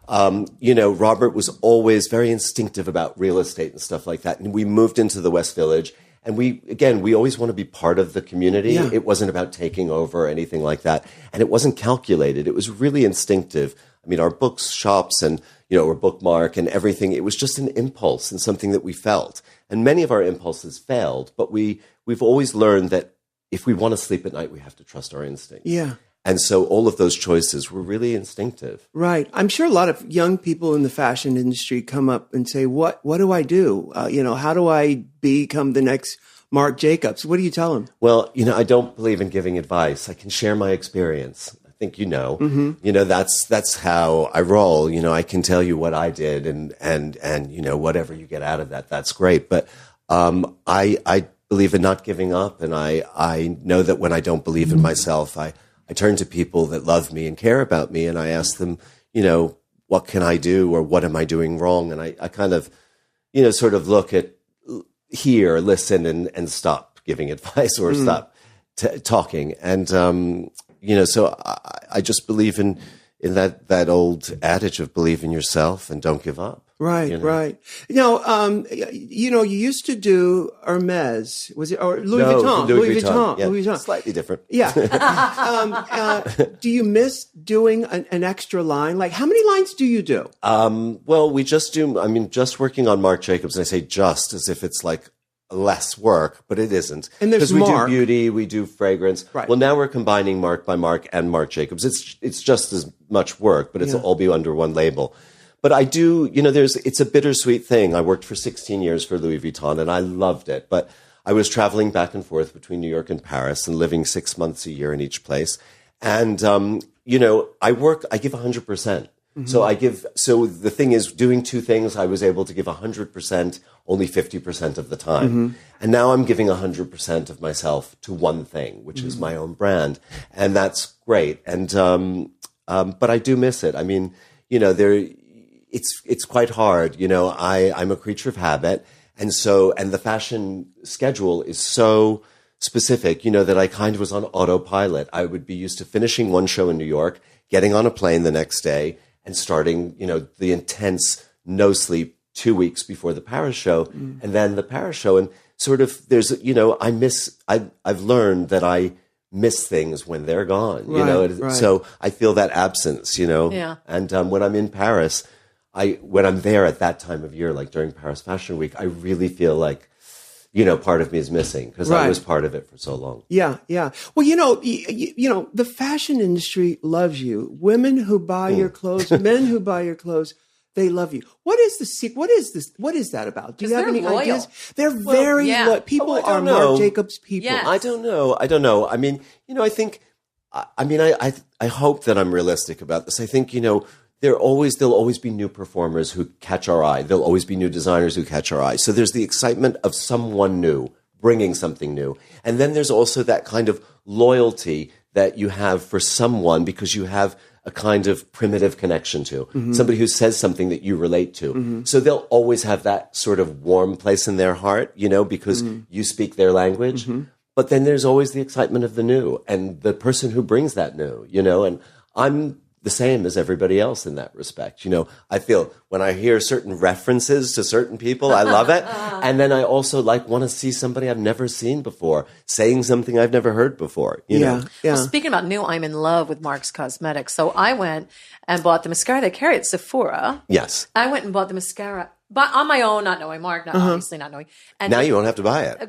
[SPEAKER 3] Robert was always very instinctive about real estate and stuff like that. And we moved into the West Village. And we always want to be part of the community. Yeah. It wasn't about taking over or anything like that. And it wasn't calculated. It was really instinctive. I mean, our books, shops, and, or bookmark and everything, it was just an impulse and something that we felt. And many of our impulses failed, but we've always learned that if we want to sleep at night, we have to trust our instincts.
[SPEAKER 1] Yeah.
[SPEAKER 3] And so all of those choices were really instinctive.
[SPEAKER 1] Right. I'm sure a lot of young people in the fashion industry come up and say, what do I do? How do I become the next Marc Jacobs? What do you tell them?
[SPEAKER 3] Well, I don't believe in giving advice. I can share my experience. I think that's how I roll. I can tell you what I did and whatever you get out of that, that's great. But I believe in not giving up. And I know that when I don't believe in myself, I turn to people that love me and care about me, and I ask them, what can I do, or what am I doing wrong? And I kind of, sort of look at, hear, listen, and stop giving advice or stop talking. And, so I just believe in that old adage of believe in yourself and don't give up.
[SPEAKER 1] Right, right. You used to do Hermes, was it, or Louis Vuitton?
[SPEAKER 3] Louis Vuitton. Yeah,
[SPEAKER 1] Louis Vuitton.
[SPEAKER 3] Slightly different.
[SPEAKER 1] Yeah. Do you miss doing an extra line? Like, how many lines do you do?
[SPEAKER 3] Well, we just do, just working on Marc Jacobs, and I say just as if it's like less work, but it isn't.
[SPEAKER 1] And there's
[SPEAKER 3] Marc.
[SPEAKER 1] Because
[SPEAKER 3] we do beauty, we do fragrance.
[SPEAKER 1] Right.
[SPEAKER 3] Well, now we're combining Marc by Marc and Marc Jacobs. It's just as much work, but it's all be under one label. But I do, it's a bittersweet thing. I worked for 16 years for Louis Vuitton, and I loved it. But I was traveling back and forth between New York and Paris and living 6 months a year in each place. And, I give 100%. Mm-hmm. So the thing is, doing two things, I was able to give 100% only 50% of the time. Mm-hmm. And now I'm giving 100% of myself to one thing, which is my own brand. And that's great. And, but I do miss it. I mean, it's quite hard. I'm a creature of habit. And the fashion schedule is so specific, that I kind of was on autopilot. I would be used to finishing one show in New York, getting on a plane the next day, and starting, the intense no sleep 2 weeks before the Paris show, and then the Paris show. And sort of there's, I've learned that I miss things when they're gone,
[SPEAKER 1] Right.
[SPEAKER 3] So I feel that absence,
[SPEAKER 2] Yeah.
[SPEAKER 3] And when I'm in Paris, when I'm there at that time of year, like during Paris Fashion Week, I really feel like, part of me is missing because I was part of it for so long.
[SPEAKER 1] Yeah, yeah. Well, the fashion industry loves you. Women who buy your clothes, men who buy your clothes, they love you. What is the secret? What is this? What is that about? Do you have any
[SPEAKER 2] loyal.
[SPEAKER 1] ideas? They're very loyal. People are Marc Jacobs people.
[SPEAKER 2] Yes.
[SPEAKER 3] I don't know. I mean, I think, I hope that I'm realistic about this. I think, there'll always be new performers who catch our eye. There'll always be new designers who catch our eye. So there's the excitement of someone new, bringing something new. And then there's also that kind of loyalty that you have for someone because you have a kind of primitive connection to somebody who says something that you relate to. So they'll always have that sort of warm place in their heart, because you speak their language. But then there's always the excitement of the new and the person who brings that new, and I'm the same as everybody else in that respect. I feel when I hear certain references to certain people, I love it. And then I also want to see somebody I've never seen before saying something I've never heard before. You know?
[SPEAKER 2] Well, speaking about new, I'm in love with Marc's Cosmetics. So I went and bought the mascara they carry at Sephora.
[SPEAKER 3] Yes.
[SPEAKER 2] I went and bought the mascara. But on my own, not knowing Marc, obviously not knowing. And
[SPEAKER 3] now you won't have to buy it.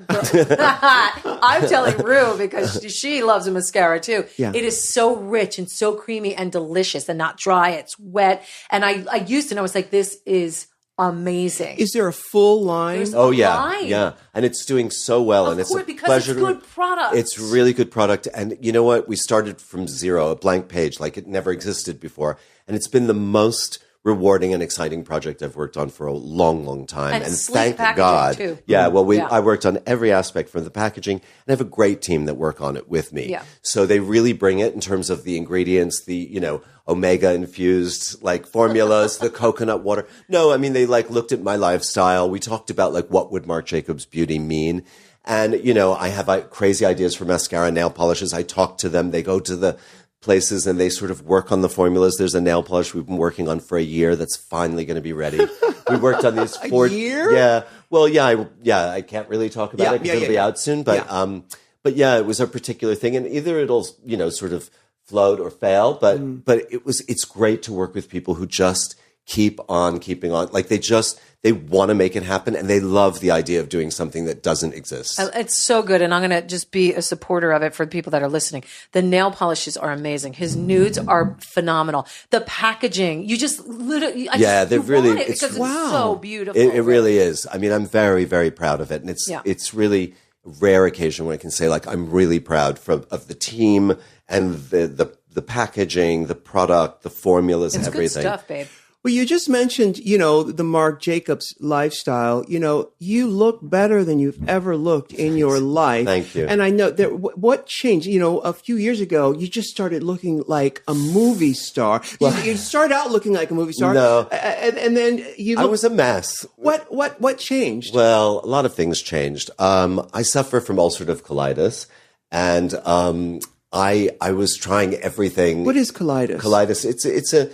[SPEAKER 2] I'm telling Rue because she loves a mascara too.
[SPEAKER 1] Yeah.
[SPEAKER 2] It is so rich and so creamy and delicious and not dry. It's wet. And I used it and I was like, this is amazing.
[SPEAKER 1] Is there a full line?
[SPEAKER 2] There's
[SPEAKER 3] Oh yeah,
[SPEAKER 2] line.
[SPEAKER 3] yeah, and it's doing so well, and it's a
[SPEAKER 2] because
[SPEAKER 3] pleasure.
[SPEAKER 2] it's good product.
[SPEAKER 3] It's really good product, and you know what? We started from zero, a blank page, like it never existed before, and it's been the most rewarding and exciting project I've worked on for a long, long time.
[SPEAKER 2] And
[SPEAKER 3] thank
[SPEAKER 2] packaging,
[SPEAKER 3] God.
[SPEAKER 2] too.
[SPEAKER 3] Yeah, well, I worked on every aspect from the packaging, and I have a great team that work on it with me.
[SPEAKER 2] Yeah.
[SPEAKER 3] So they really bring it in terms of the ingredients, the, omega infused formulas, the coconut water. No, I mean, they looked at my lifestyle. We talked about what would Marc Jacobs beauty mean? And, I have crazy ideas for mascara, nail polishes. I talk to them. They go to the places and they sort of work on the formulas. There's a nail polish we've been working on for a year that's finally going to be ready. We worked on these
[SPEAKER 1] a year?
[SPEAKER 3] Yeah. Well, I can't really talk about it because it'll be out soon. But yeah, it was a particular thing, and either it'll sort of float or fail. But it's great to work with people who just keep on keeping on. Like they want to make it happen, and they love the idea of doing something that doesn't exist.
[SPEAKER 2] It's so good, and I'm going to just be a supporter of it for the people that are listening. The nail polishes are amazing. His nudes are phenomenal. The packaging, you just literally,
[SPEAKER 3] they're really,
[SPEAKER 2] it's so beautiful.
[SPEAKER 3] It really is. I mean, I'm very, very proud of it, and it's really a rare occasion when I can say, like, I'm really proud of the team and the packaging, the product, the formulas,
[SPEAKER 2] it's
[SPEAKER 3] everything.
[SPEAKER 2] Good stuff, babe.
[SPEAKER 1] Well, you just mentioned, the Marc Jacobs lifestyle. You look better than you've ever looked in your life.
[SPEAKER 3] Thank you.
[SPEAKER 1] And I know that what changed, a few years ago, you just started looking like a movie star. You started out looking like a movie star.
[SPEAKER 3] No.
[SPEAKER 1] And then
[SPEAKER 3] I was a mess.
[SPEAKER 1] What changed?
[SPEAKER 3] Well, a lot of things changed. I suffer from ulcerative colitis, and I was trying everything.
[SPEAKER 1] What is colitis?
[SPEAKER 3] Colitis,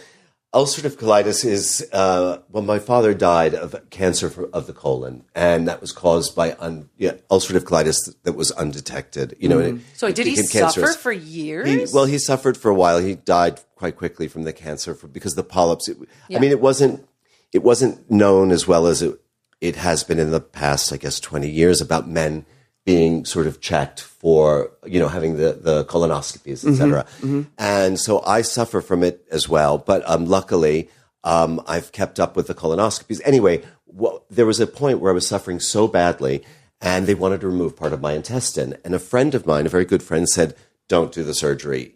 [SPEAKER 3] ulcerative colitis is, my father died of cancer of the colon, and that was caused by ulcerative colitis that was undetected.
[SPEAKER 2] So did he suffer for years?
[SPEAKER 3] He suffered for a while. He died quite quickly from the cancer because the polyps. I mean, it wasn't known as well as it has been in the past, I guess, 20 years about men being sort of checked for, having the colonoscopies, et cetera. And so I suffer from it as well. But luckily, I've kept up with the colonoscopies. Anyway, there was a point where I was suffering so badly, and they wanted to remove part of my intestine. And a friend of mine, a very good friend, said, don't do the surgery.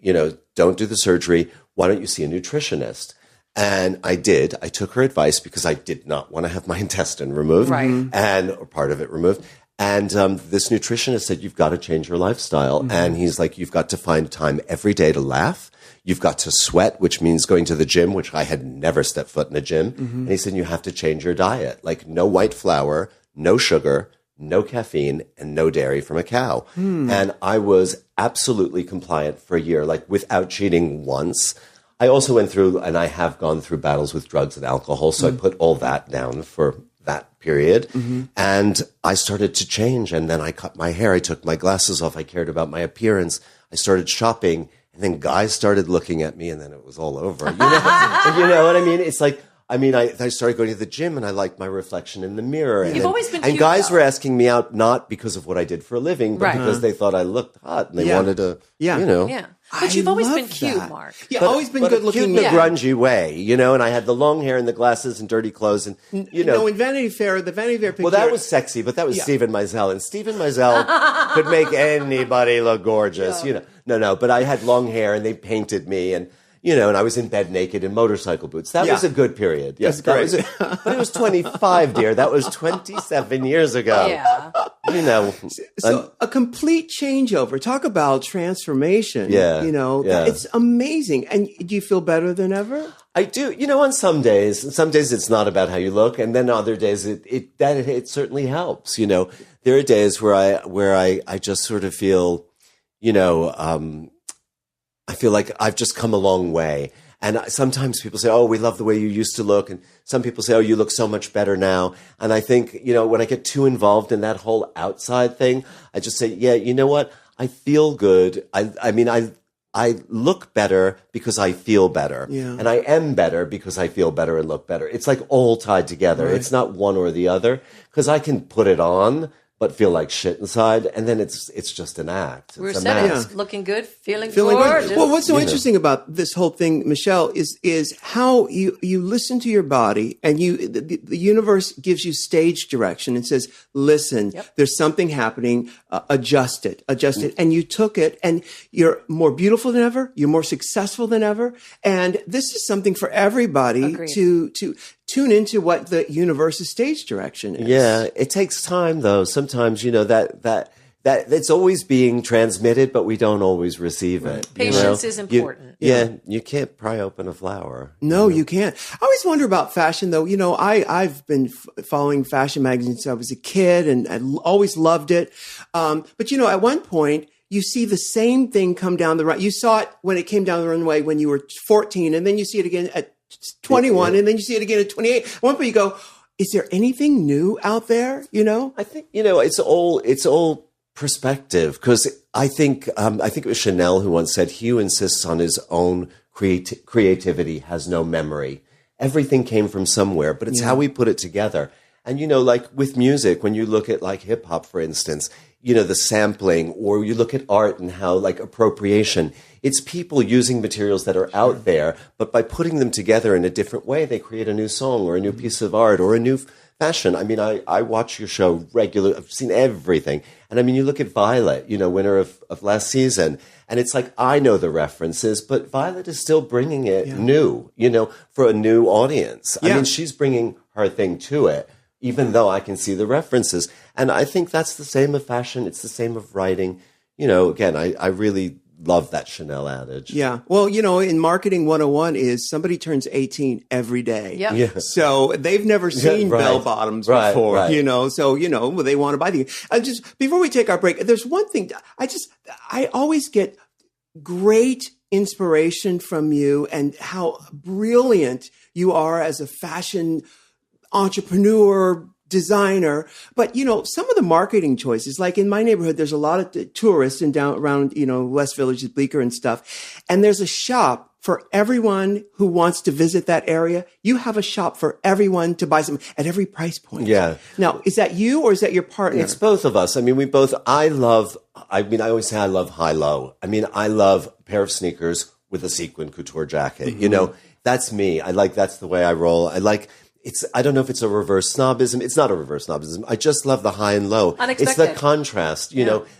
[SPEAKER 3] Don't do the surgery. Why don't you see a nutritionist? And I did. I took her advice because I did not want to have my intestine removed, or part of it removed. And this nutritionist said, you've got to change your lifestyle. And he's like, you've got to find time every day to laugh. You've got to sweat, which means going to the gym, which I had never stepped foot in a gym. And he said, you have to change your diet. Like no white flour, no sugar, no caffeine, and no dairy from a cow. And I was absolutely compliant for a year, like without cheating once. I also went through, and I have gone through battles with drugs and alcohol. So I put all that down for that period. And I started to change. And then I cut my hair. I took my glasses off. I cared about my appearance. I started shopping. And then guys started looking at me, and then it was all over. You know what I mean? It's like, I started going to the gym, and I liked my reflection in the mirror.
[SPEAKER 2] You've always been cute,
[SPEAKER 3] and guys
[SPEAKER 2] though.
[SPEAKER 3] were asking me out, not because of what I did for a living, but because they thought I looked hot, and they wanted to,
[SPEAKER 2] Yeah. But you've always been cute,
[SPEAKER 1] that.
[SPEAKER 2] Marc.
[SPEAKER 1] Yeah, always been good looking.
[SPEAKER 3] Cute in a grungy way, and I had the long hair and the glasses and dirty clothes, and
[SPEAKER 1] in Vanity Fair, the Vanity Fair picture.
[SPEAKER 3] Well, that was sexy, but that was Stephen Meisel, and Stephen Meisel could make anybody look gorgeous, No, but I had long hair, and they painted me, and and I was in bed naked in motorcycle boots. That was a good period. Yes,
[SPEAKER 1] That's great.
[SPEAKER 3] But it was 25, dear. That was 27 years ago.
[SPEAKER 2] Yeah.
[SPEAKER 1] So a complete changeover. Talk about transformation.
[SPEAKER 3] Yeah.
[SPEAKER 1] It's amazing. And do you feel better than ever?
[SPEAKER 3] I do. On some days it's not about how you look, and then other days it certainly helps. There are days where I just sort of feel, I feel like I've just come a long way. And sometimes people say, oh, we love the way you used to look. And some people say, oh, you look so much better now. And I think, when I get too involved in that whole outside thing, I just say, yeah, you know what? I feel good. I look better because I feel better. Yeah. And I am better because I feel better and look better. It's like all tied together. Right. It's not one or the other, because I can put it on but feel like shit inside, and then it's just an act.
[SPEAKER 2] We're looking good, feeling gorgeous.
[SPEAKER 1] Well, what's so interesting about this whole thing, Michelle, is how you listen to your body, and the universe gives you stage direction and says, listen, there's something happening, adjust it. And you took it, and you're more beautiful than ever, you're more successful than ever, and this is something for everybody to tune into what the universe's stage direction is.
[SPEAKER 3] Yeah, it takes time, though. Sometimes, that it's always being transmitted, but we don't always receive it.
[SPEAKER 2] Patience is important.
[SPEAKER 3] You can't pry open a flower.
[SPEAKER 1] No, you can't. I always wonder about fashion, though. I've been following fashion magazines since I was a kid, and I always loved it. But, at one point, you see the same thing come down the runway. You saw it when it came down the runway when you were 14, and then you see it again at 21, and then you see it again at 28. At one point you go, is there anything new out there?
[SPEAKER 3] I think, it's all perspective, because I think it was Chanel who once said, he who insists on his own creativity has no memory. Everything came from somewhere, but it's how we put it together. And, like with music, when you look at like hip hop, for instance, the sampling, or you look at art and how like appropriation, it's people using materials that are out there, but by putting them together in a different way, they create a new song or a new piece of art or a new fashion. I mean, I watch your show regularly. I've seen everything. And I mean, you look at Violet, winner of last season, and it's like, I know the references, but Violet is still bringing it new, for a new audience. I mean, she's bringing her thing to it, even though I can see the references. And I think that's the same of fashion. It's the same of writing. Again, I really love that Chanel adage.
[SPEAKER 1] Yeah. Well, in marketing 101 is somebody turns 18 every day.
[SPEAKER 2] Yep.
[SPEAKER 3] Yeah.
[SPEAKER 1] So they've never seen bell bottoms before,
[SPEAKER 3] right.
[SPEAKER 1] So, they want to buy things. Just before we take our break, there's one thing I always get great inspiration from you and how brilliant you are as a fashion entrepreneur, designer. But, some of the marketing choices, like in my neighborhood, there's a lot of tourists and down around, West Village, Bleecker and stuff. And there's a shop for everyone who wants to visit that area. You have a shop for everyone to buy some at every price point.
[SPEAKER 3] Yeah.
[SPEAKER 1] Now, is that you or is that your partner?
[SPEAKER 3] It's both of us. I mean, I always say I love high-low. I mean, I love a pair of sneakers with a sequin couture jacket. Mm-hmm. That's me. That's the way I roll. I don't know if it's a reverse snobism. It's not a reverse snobism. I just love the high and low.
[SPEAKER 2] Unexpected.
[SPEAKER 3] It's the contrast.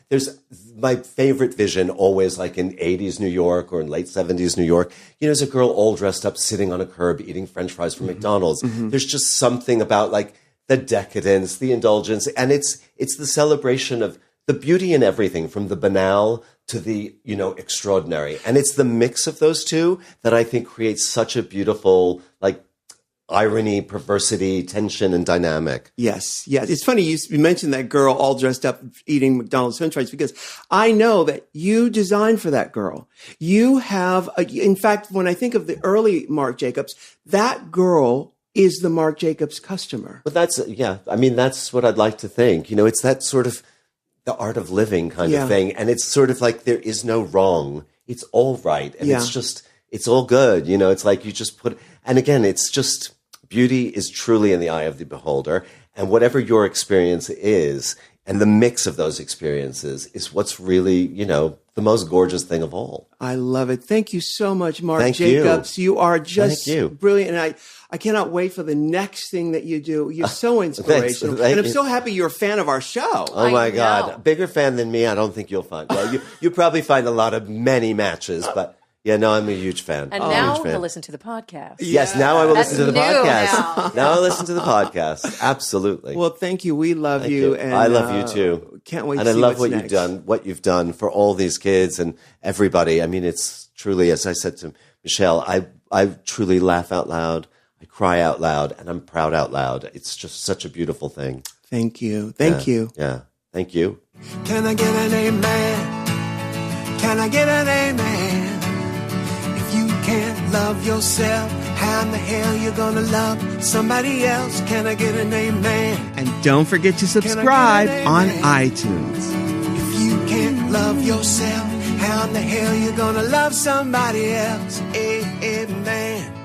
[SPEAKER 3] There's my favorite vision always like in 80s New York or in late 70s New York. There's a girl all dressed up sitting on a curb eating French fries from McDonald's. Mm-hmm. There's just something about like the decadence, the indulgence. And it's the celebration of the beauty in everything, from the banal to the, extraordinary. And it's the mix of those two that I think creates such a beautiful, like, irony, perversity, tension, and dynamic.
[SPEAKER 1] Yes. It's funny you mentioned that girl all dressed up eating McDonald's French fries, because I know that you designed for that girl. You have, in fact, when I think of the early Marc Jacobs, that girl is the Marc Jacobs customer.
[SPEAKER 3] But that's what I'd like to think. It's that sort of the art of living kind of thing. And it's sort of like there is no wrong. It's all right. And it's all good. It's like you just and again, it's just, beauty is truly in the eye of the beholder. And whatever your experience is, and the mix of those experiences is what's really, the most gorgeous thing of all.
[SPEAKER 1] I love it. Thank you so much, Marc Jacobs. You are just brilliant. And I cannot wait for the next thing that you do. You're so inspirational. And I'm so happy you're a fan of our show.
[SPEAKER 3] Oh, my God. A bigger fan than me, I don't think you'll find. Well, you probably find many matches, but... Yeah, no, I'm a huge fan.
[SPEAKER 2] And now he'll listen to the podcast.
[SPEAKER 3] Yes, now I will listen to the podcast.
[SPEAKER 2] Now
[SPEAKER 3] I'll listen to the podcast. Absolutely.
[SPEAKER 1] Well, thank you. We love you. And
[SPEAKER 3] I love you too.
[SPEAKER 1] Can't wait
[SPEAKER 3] and
[SPEAKER 1] to see
[SPEAKER 3] I love
[SPEAKER 1] what's
[SPEAKER 3] what you've done for all these kids and everybody. I mean, it's truly, as I said to Michelle, I truly laugh out loud. I cry out loud, and I'm proud out loud. It's just such a beautiful thing.
[SPEAKER 1] Thank you. Thank you.
[SPEAKER 3] Yeah. Thank you.
[SPEAKER 4] Can I get an amen? Can I get an amen? You can't love yourself, how in the hell you gonna love somebody else? Can I get an amen?
[SPEAKER 1] And don't forget to subscribe on iTunes.
[SPEAKER 4] If you can't love yourself, how in the hell you gonna love somebody else? Amen.